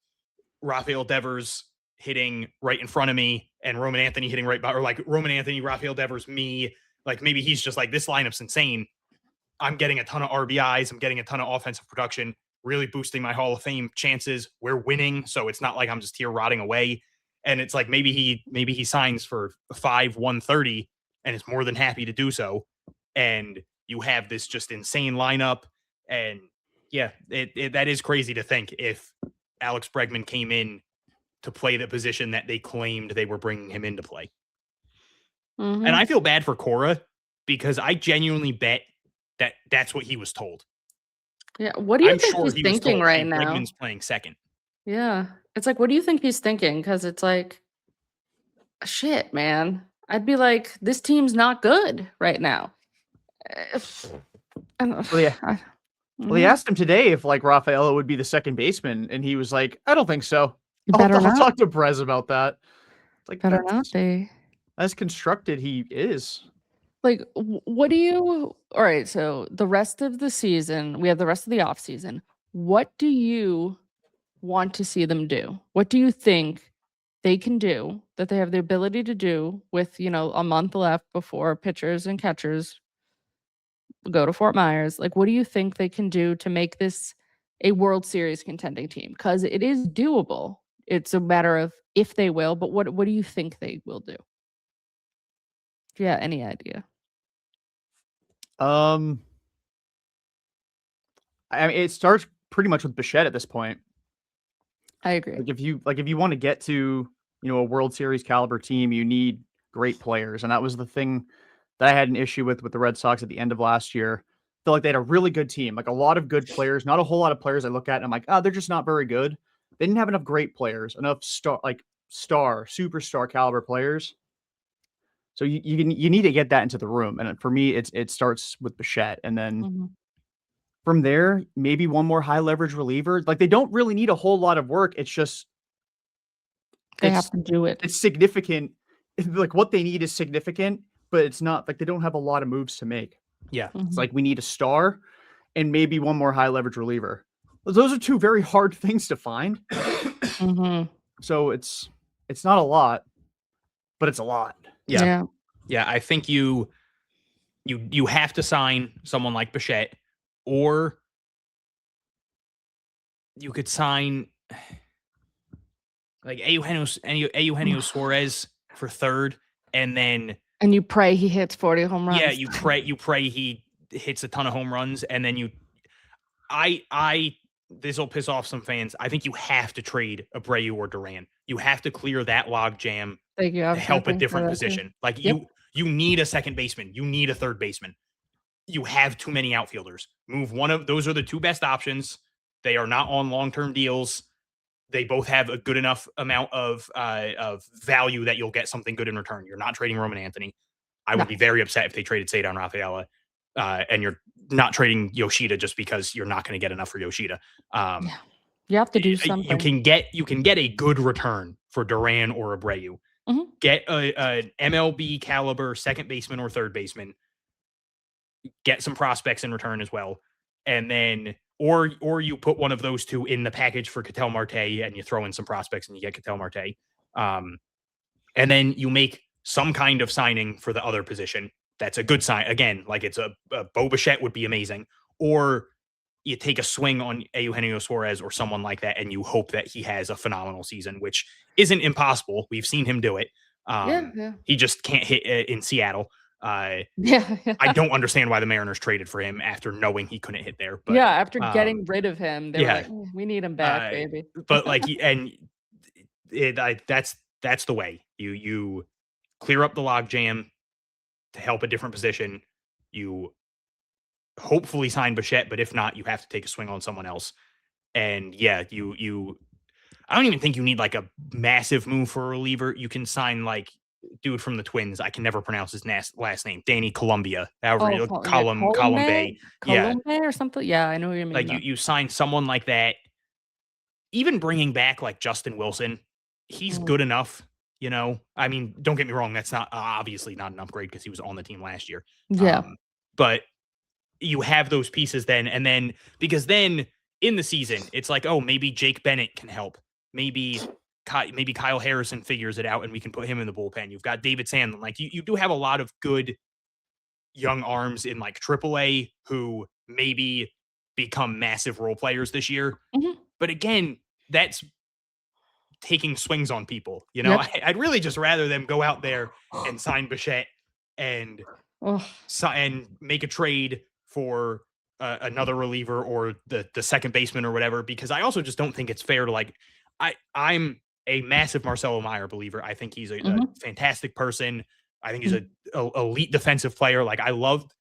Rafael Devers hitting right in front of me and Roman Anthony hitting right by, or like Roman Anthony, Rafael Devers, me. Like, maybe he's just like, this lineup's insane. I'm getting a ton of RBIs. I'm getting a ton of offensive production, really boosting my Hall of Fame chances. We're winning. So it's not like I'm just here rotting away. And it's like, maybe he signs for 130 and is more than happy to do so. And you have this just insane lineup. And yeah, that is crazy to think if Alex Bregman came in to play the position that they claimed they were bringing him in to play. And I feel bad for Cora because I genuinely bet that that's what he was told. Yeah. What do you think he's thinking right now? Bregman's playing second. Yeah. It's like, what do you think he's thinking? Because it's like, shit, man. I'd be like, this team's not good right now. Well, he asked him today if like Rafael would be the second baseman, and he was like, I don't think so. Better I'll not. talk to Brez about that. Like Better not be. as constructed he is. Like, what do you? All right. So the rest of the season, we have the rest of the off season. What do you want to see them do? What do you think they can do that they have the ability to do with a month left before pitchers and catchers go to Fort Myers? Like, what do you think they can do to make this a World Series contending team? Because it is doable. It's a matter of if they will, but what do you think they will do? Yeah, any idea? I mean, it starts pretty much with Bichette at this point. I agree. Like if you want to get to a World Series caliber team, you need great players, and that was the thing that I had an issue with the Red Sox at the end of last year. I feel like they had a really good team, like a lot of good players, not a whole lot of players I look at and I'm like, oh, they're just not very good. They didn't have enough great players, enough superstar caliber players. So you need to get that into the room, and for me, it starts with Bichette, and then Mhm. from there, maybe one more high leverage reliever. Like they don't really need a whole lot of work. It's just They it's have to do it. it's significant. Like what they need is significant, but it's not like they don't have a lot of moves to make. Yeah. Mhm. It's like we need a star and maybe one more high leverage reliever. Those are two very hard things to find. Mhm. So it's not a lot, but it's a lot. Yeah. I think you have to sign someone like Bichette, or you could sign like Eugenio Suarez for third, and then And you pray he hits 40 home runs. yeah, you pray he hits a ton of home runs, and then this will piss off some fans. I think you have to trade Abreu or Duran. You have to clear that log jam Thank you. to help a thinking different that too. position. Like Yep. you need a second baseman. You need a third baseman. You have too many outfielders. Move one of those are the two best options. They are not on long-term deals. They both have a good enough amount of value that you'll get something good in return. You're not trading Roman Anthony. I would No. be very upset if they traded Cedar Rafaela, and you're not trading Yoshida just because you're not going to get enough for Yoshida. Yeah. You have to do something. You can get a good return for Duran or Abreu. Mhm. Get a MLB caliber second baseman or third baseman. Get some prospects in return as well, and then or you put one of those two in the package for Ketel Marte and you throw in some prospects and you get Ketel Marte, and then you make some kind of signing for the other position. That's a good sign. Again, like it's a Bo Bichette would be amazing, or you take a swing on Eugenio Suarez or someone like that, and you hope that he has a phenomenal season, which isn't impossible. We've seen him do it. Yeah. He just can't hit in Seattle. Yeah. I don't understand why the Mariners traded for him after knowing he couldn't hit there. But Yeah. After getting rid of him, they were yeah. like, we need him back, baby. But like, and that's the way you clear up the log jam to help a different position. You hopefully sign Bichette, but if not, you have to take a swing on someone else. And yeah, I don't even think you need like a massive move for a reliever. You can sign like dude from the Twins. I can never pronounce his last name. Danny Columbia. However, Column Bay. Yeah. Or something. Yeah, I know what you mean. Like you sign someone like that. Even bringing back like Justin Wilson, he's good enough. I mean, don't get me wrong. That's not obviously not an upgrade because he was on the team last year. Yeah. But you have those pieces then, and then because then in the season, it's like, oh, maybe Jake Bennett can help. Maybe Kyle Harrison figures it out and we can put him in the bullpen. You've got David Sandlin. Like you do have a lot of good young arms in like AAA who maybe become massive role players this year. Mhm. But again, that's taking swings on people. Yep. I'd really just rather them go out there and sign Bichette and make a trade for another reliever or the second baseman or whatever, because I also just don't think it's fair to like, I'm a massive Marcelo Meyer believer. I think he's a fantastic person. I think he's an elite defensive player. Like I loved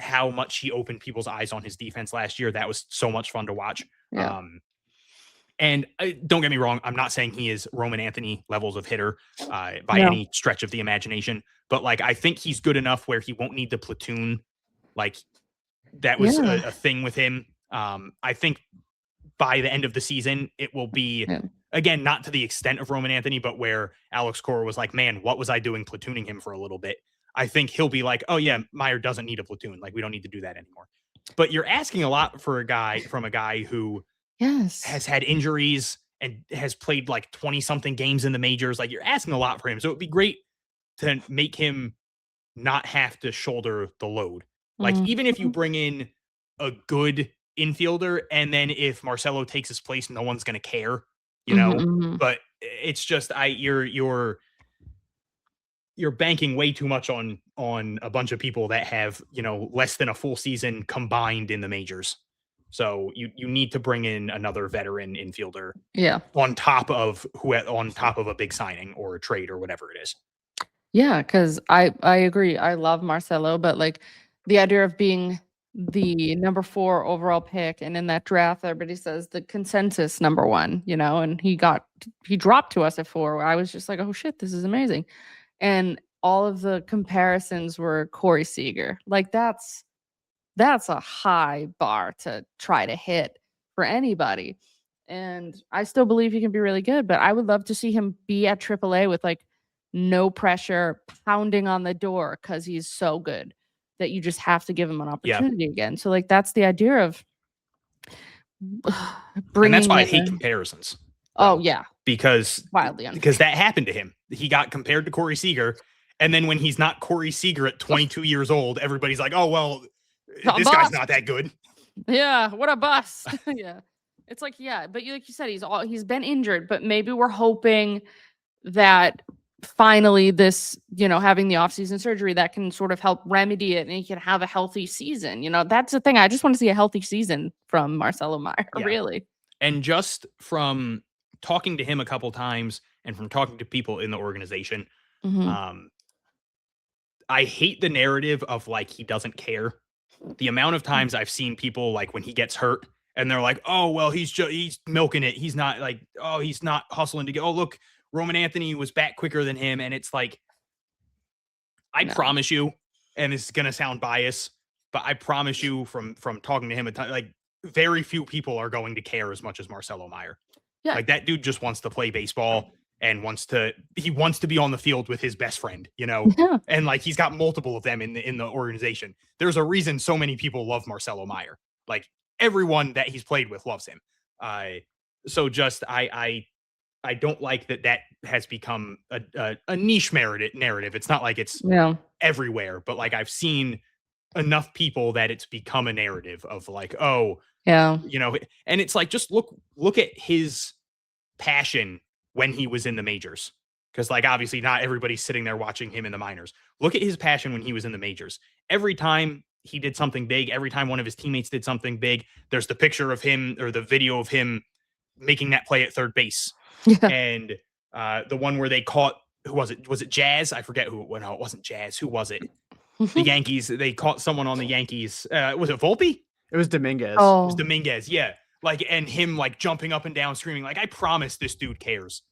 how much he opened people's eyes on his defense last year. That was so much fun to watch. Yeah. And don't get me wrong, I'm not saying he is Roman Anthony levels of hitter by any stretch of the imagination, but like I think he's good enough where he won't need the platoon. Like that was a thing with him. I think by the end of the season, it will be again, not to the extent of Roman Anthony, but where Alex Cora was like, man, what was I doing platooning him for a little bit? I think he'll be like, oh yeah, Meyer doesn't need a platoon. Like we don't need to do that anymore. But you're asking a lot for a guy who has had injuries and has played like 20 something games in the majors. Like you're asking a lot for him. So it'd be great to make him not have to shoulder the load. Like even if you bring in a good infielder and then if Marcelo takes his place, no one's going to care, you know, but it's just, you're banking way too much on a bunch of people that have, you know, less than a full season combined in the majors. So you need to bring in another veteran infielder. Yeah. On top of a big signing or a trade or whatever it is. Yeah, because I agree. I love Marcelo, but like the idea of being the number 4 overall pick, and in that draft, everybody says the consensus number 1, you know, and he dropped to us at 4. I was just like, oh shit, this is amazing. And all of the comparisons were Corey Seager. Like that's a high bar to try to hit for anybody. And I still believe he can be really good, but I would love to see him be at AAA with like no pressure, pounding on the door because he's so good that you just have to give him an opportunity again. So like that's the idea of bringing. And that's why I in hate comparisons. Oh yeah, because wildly unfair. Because that happened to him. He got compared to Corey Seager, and then when he's not Corey Seager at 22 years old, everybody's like, "Oh well, this guy's not that good." Yeah, what a bust. Yeah, it's like but like you said, he's been injured, but maybe we're hoping that finally this, you know, having the offseason surgery that can sort of help remedy it and he can have a healthy season. You know, that's the thing. I just want to see a healthy season from Marcelo Meyer, really. And just from talking to him a couple times and from talking to people in the organization, I hate the narrative of like he doesn't care. The amount of times I've seen people like when he gets hurt and they're like, oh, well, he's milking it. He's not like, oh, he's not hustling to get, oh, look, Roman Anthony was back quicker than him. And it's like, I promise you, and this is going to sound biased, but I promise you from talking to him, like very few people are going to care as much as Marcelo Meyer. Yeah. Like that dude just wants to play baseball and wants to be on the field with his best friend, you know? Yeah. And like, he's got multiple of them in the organization. There's a reason so many people love Marcelo Meyer. Like everyone that he's played with loves him. So just, I don't like that has become a niche narrative. It's not like it's everywhere, but like I've seen enough people that it's become a narrative of like, oh, yeah, you know, and it's like, just look at his passion when he was in the majors. Because like, obviously not everybody's sitting there watching him in the minors. Look at his passion when he was in the majors. Every time he did something big, every time one of his teammates did something big, there's the picture of him or the video of him making that play at third base. Yeah. And the one where they caught, who was it? Was it Jazz? I forget who. No, it wasn't Jazz. Who was it? The Yankees. They caught someone on the Yankees. Was it Volpe? It was Dominguez. Oh. It was Dominguez. Yeah. Like, and him like jumping up and down, screaming, like, I promise this dude cares.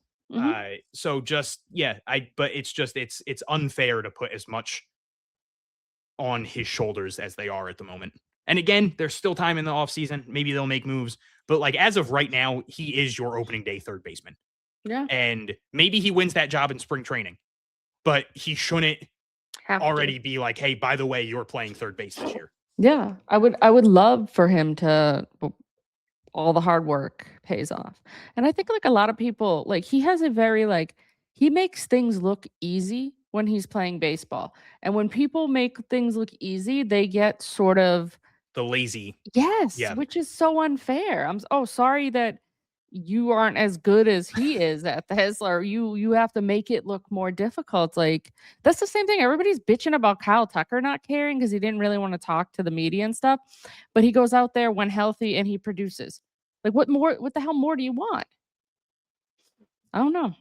So just, but it's just, it's unfair to put as much on his shoulders as they are at the moment. And again, there's still time in the offseason. Maybe they'll make moves. But like as of right now, he is your opening day third baseman. Yeah. And maybe he wins that job in spring training, but he shouldn't already be like, hey, by the way, you're playing third base this year. Yeah. I would love for him to, all the hard work pays off. And I think like a lot of people, like he has a very like, he makes things look easy when he's playing baseball. And when people make things look easy, they get sort of the lazy. Yes, which is so unfair. I'm sorry that you aren't as good as he is at this, or you have to make it look more difficult. Like that's the same thing. Everybody's bitching about Kyle Tucker not caring because he didn't really want to talk to the media and stuff, but he goes out there when healthy and he produces. Like what the hell more do you want? I don't know.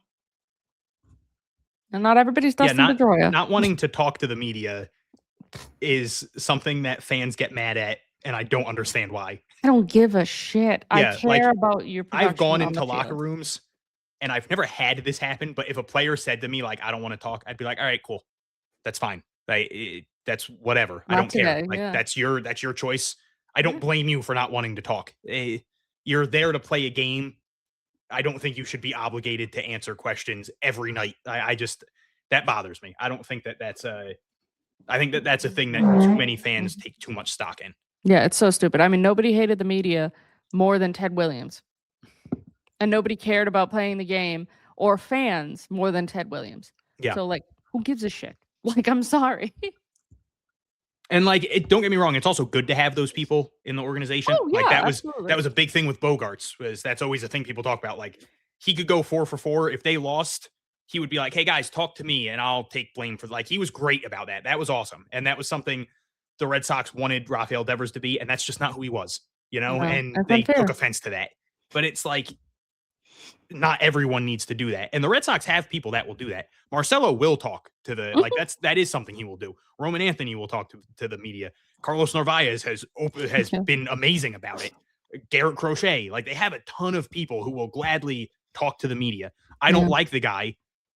And not everybody's Dustin Pedroia. Not wanting to talk to the media is something that fans get mad at, and I don't understand why. I don't give a shit. I care about your production. I've gone into locker rooms, and I've never had this happen, but if a player said to me, like, I don't want to talk, I'd be like, all right, cool. That's fine. That's whatever. I don't care. Like, that's your choice. I don't blame you for not wanting to talk. You're there to play a game. I don't think you should be obligated to answer questions every night. I just, that bothers me. I don't think that I think that that's a thing that too many fans take too much stock in. Yeah, it's so stupid. I mean, nobody hated the media more than Ted Williams. And nobody cared about playing the game or fans more than Ted Williams. Yeah. So, like, who gives a shit? Like, I'm sorry. And like, don't get me wrong, it's also good to have those people in the organization. Oh, Like yeah, that absolutely. was a big thing with Bogarts. That's always a thing people talk about. Like he could go 4 for 4. If they lost, he would be like, "Hey guys, talk to me, and I'll take blame for." Like he was great about that. That was awesome, and that was something the Red Sox wanted Rafael Devers to be, and that's just not who he was, you know. No, And that's they unfair. took offense to that. But it's like, not everyone needs to do that. And the Red Sox have people that will do that. Marcelo will talk to the like that is something he will do. Roman Anthony will talk to the media. Carlos Narvaez has been amazing about it. Garrett Crochet, like they have a ton of people who will gladly talk to the media. I don't like the guy.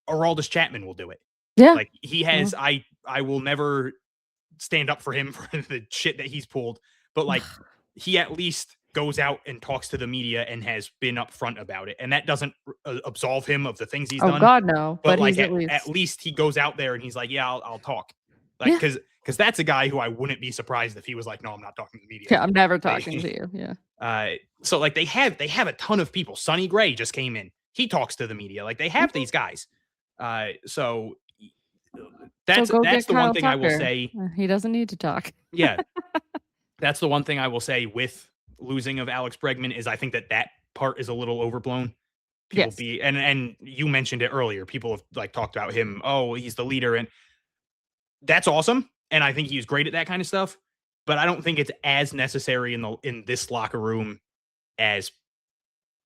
Aroldis Chapman will do it. Yeah. Like he has I will never stand up for him for the shit that he's pulled, but like he at least goes out and talks to the media and has been upfront about it. And that doesn't absolve him of the things he's done. Oh God, no. But like he's at least he goes out there and he's like, yeah, I'll talk. Like, because that's a guy who I wouldn't be surprised if he was like, no, I'm not talking to the media. Yeah, I'm never talking to you. Yeah. So like they have a ton of people. Sonny Gray just came in. He talks to the media. Like they have these guys. So that's the one thing I will say. He doesn't need to talk. Yeah. That's the one thing I will say with losing of Alex Bregman is I think that part is a little overblown. People and you mentioned it earlier. People have like talked about him. Oh, he's the leader, and that's awesome. And I think he's great at that kind of stuff. But I don't think it's as necessary in this locker room as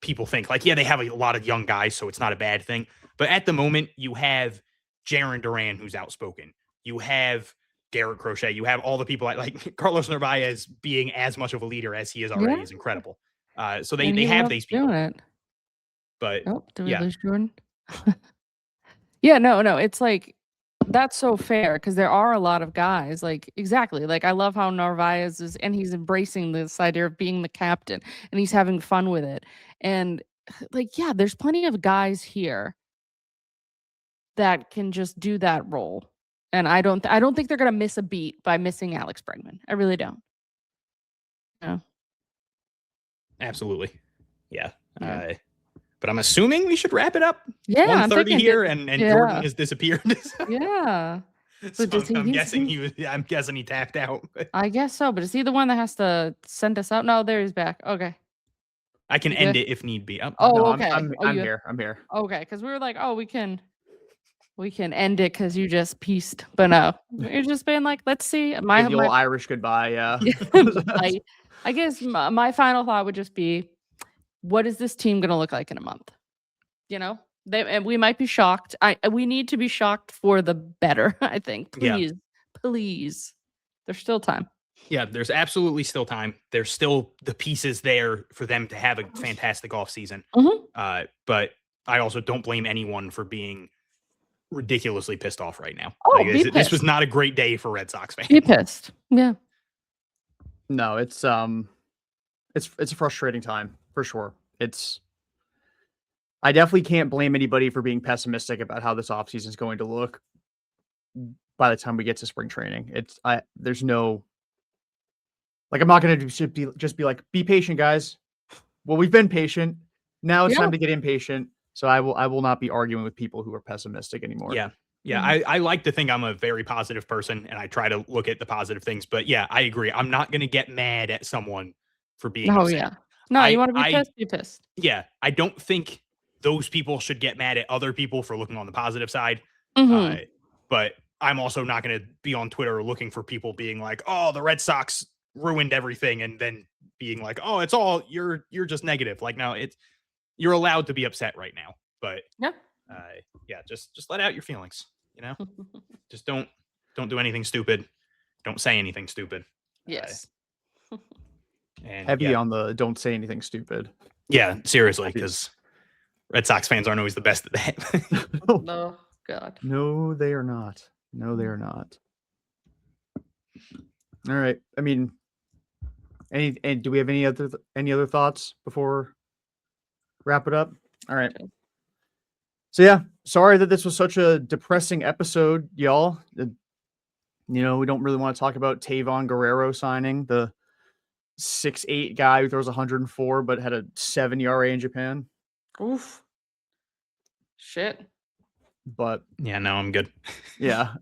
people think. Like, yeah, they have a lot of young guys, so it's not a bad thing. But at the moment, you have Jaron Duran, who's outspoken. You have Garrett Crochet. You have all the people like Carlos Narvaez being as much of a leader as he is already is incredible. So they have these people. But did we lose Jordan? Yeah, no. It's like that's so fair because there are a lot of guys like exactly like I love how Narvaez is and he's embracing this idea of being the captain and he's having fun with it. And like, yeah, there's plenty of guys here that can just do that role. And I don't think they're gonna miss a beat by missing Alex Bregman. I really don't. No. Absolutely. Yeah. But I'm assuming we should wrap it up. Yeah, 1:30 here, and Jordan has disappeared. Yeah. So I'm guessing he tapped out. I guess so, but is he the one that has to send us out? No, there he's back. Okay. I can end it if need be. Okay. I'm here. I'm here. Okay, because we were like, oh, we can end it because you just pieced, but no, you're just being like, let's see. My Irish goodbye. Yeah. I guess my final thought would just be, what is this team going to look like in a month? You know, and we might be shocked. We need to be shocked for the better. I think. Please. There's still time. Yeah, there's absolutely still time. There's still the pieces there for them to have a fantastic offseason. But I also don't blame anyone for being ridiculously pissed off right now. Oh, this was not a great day for Red Sox fans. Be pissed. Yeah. No, it's a frustrating time for sure. I definitely can't blame anybody for being pessimistic about how this offseason is going to look by the time we get to spring training. There's no like I'm not going to just be like, be patient, guys. Well, we've been patient. Now it's time to get impatient. So I will not be arguing with people who are pessimistic anymore. Yeah. Yeah. I like to think I'm a very positive person and I try to look at the positive things, but yeah, I agree. I'm not going to get mad at someone for being upset. Yeah. No, you want to be pissed, be pissed. Yeah. I don't think those people should get mad at other people for looking on the positive side. But I'm also not going to be on Twitter looking for people being like, oh, the Red Sox ruined everything. And then being like, oh, it's all, you're just negative. Like, no, you're allowed to be upset right now, but just let out your feelings, you know, just don't do anything stupid. Don't say anything stupid. Yes. And heavy on the don't say anything stupid. Yeah, seriously, because Red Sox fans aren't always the best at that. No, God. No, they are not. No, they are not. All right. I mean, do we have any other thoughts before wrap it up? All right. So yeah, sorry that this was such a depressing episode, y'all. We don't really want to talk about Tavon Guerrero signing, the 6'8" guy who throws 104 but had a 7 ERA in Japan. Oof. Shit. But Yeah, no, I'm good. yeah.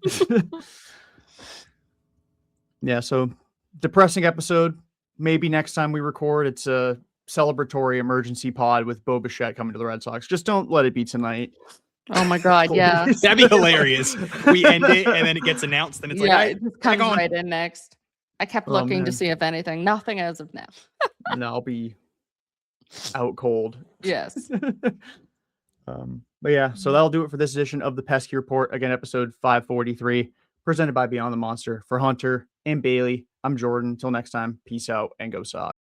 Yeah, so depressing episode. Maybe next time we record, it's a celebratory emergency pod with Bo Bichette coming to the Red Sox. Just don't let it be tonight. Oh my God. Yeah. That'd be hilarious. We end it and then it gets announced and it's Yeah, like, it just comes on. right in next. I kept Oh, looking to man. see if anything. Nothing as of now. No, I'll be out cold. Yes. But yeah, so that'll do it for this edition of the Pesky Report. Again, episode 543, presented by Beyond the Monster. For Hunter and Bayleigh, I'm Jordan. Until next time, peace out and go Sox.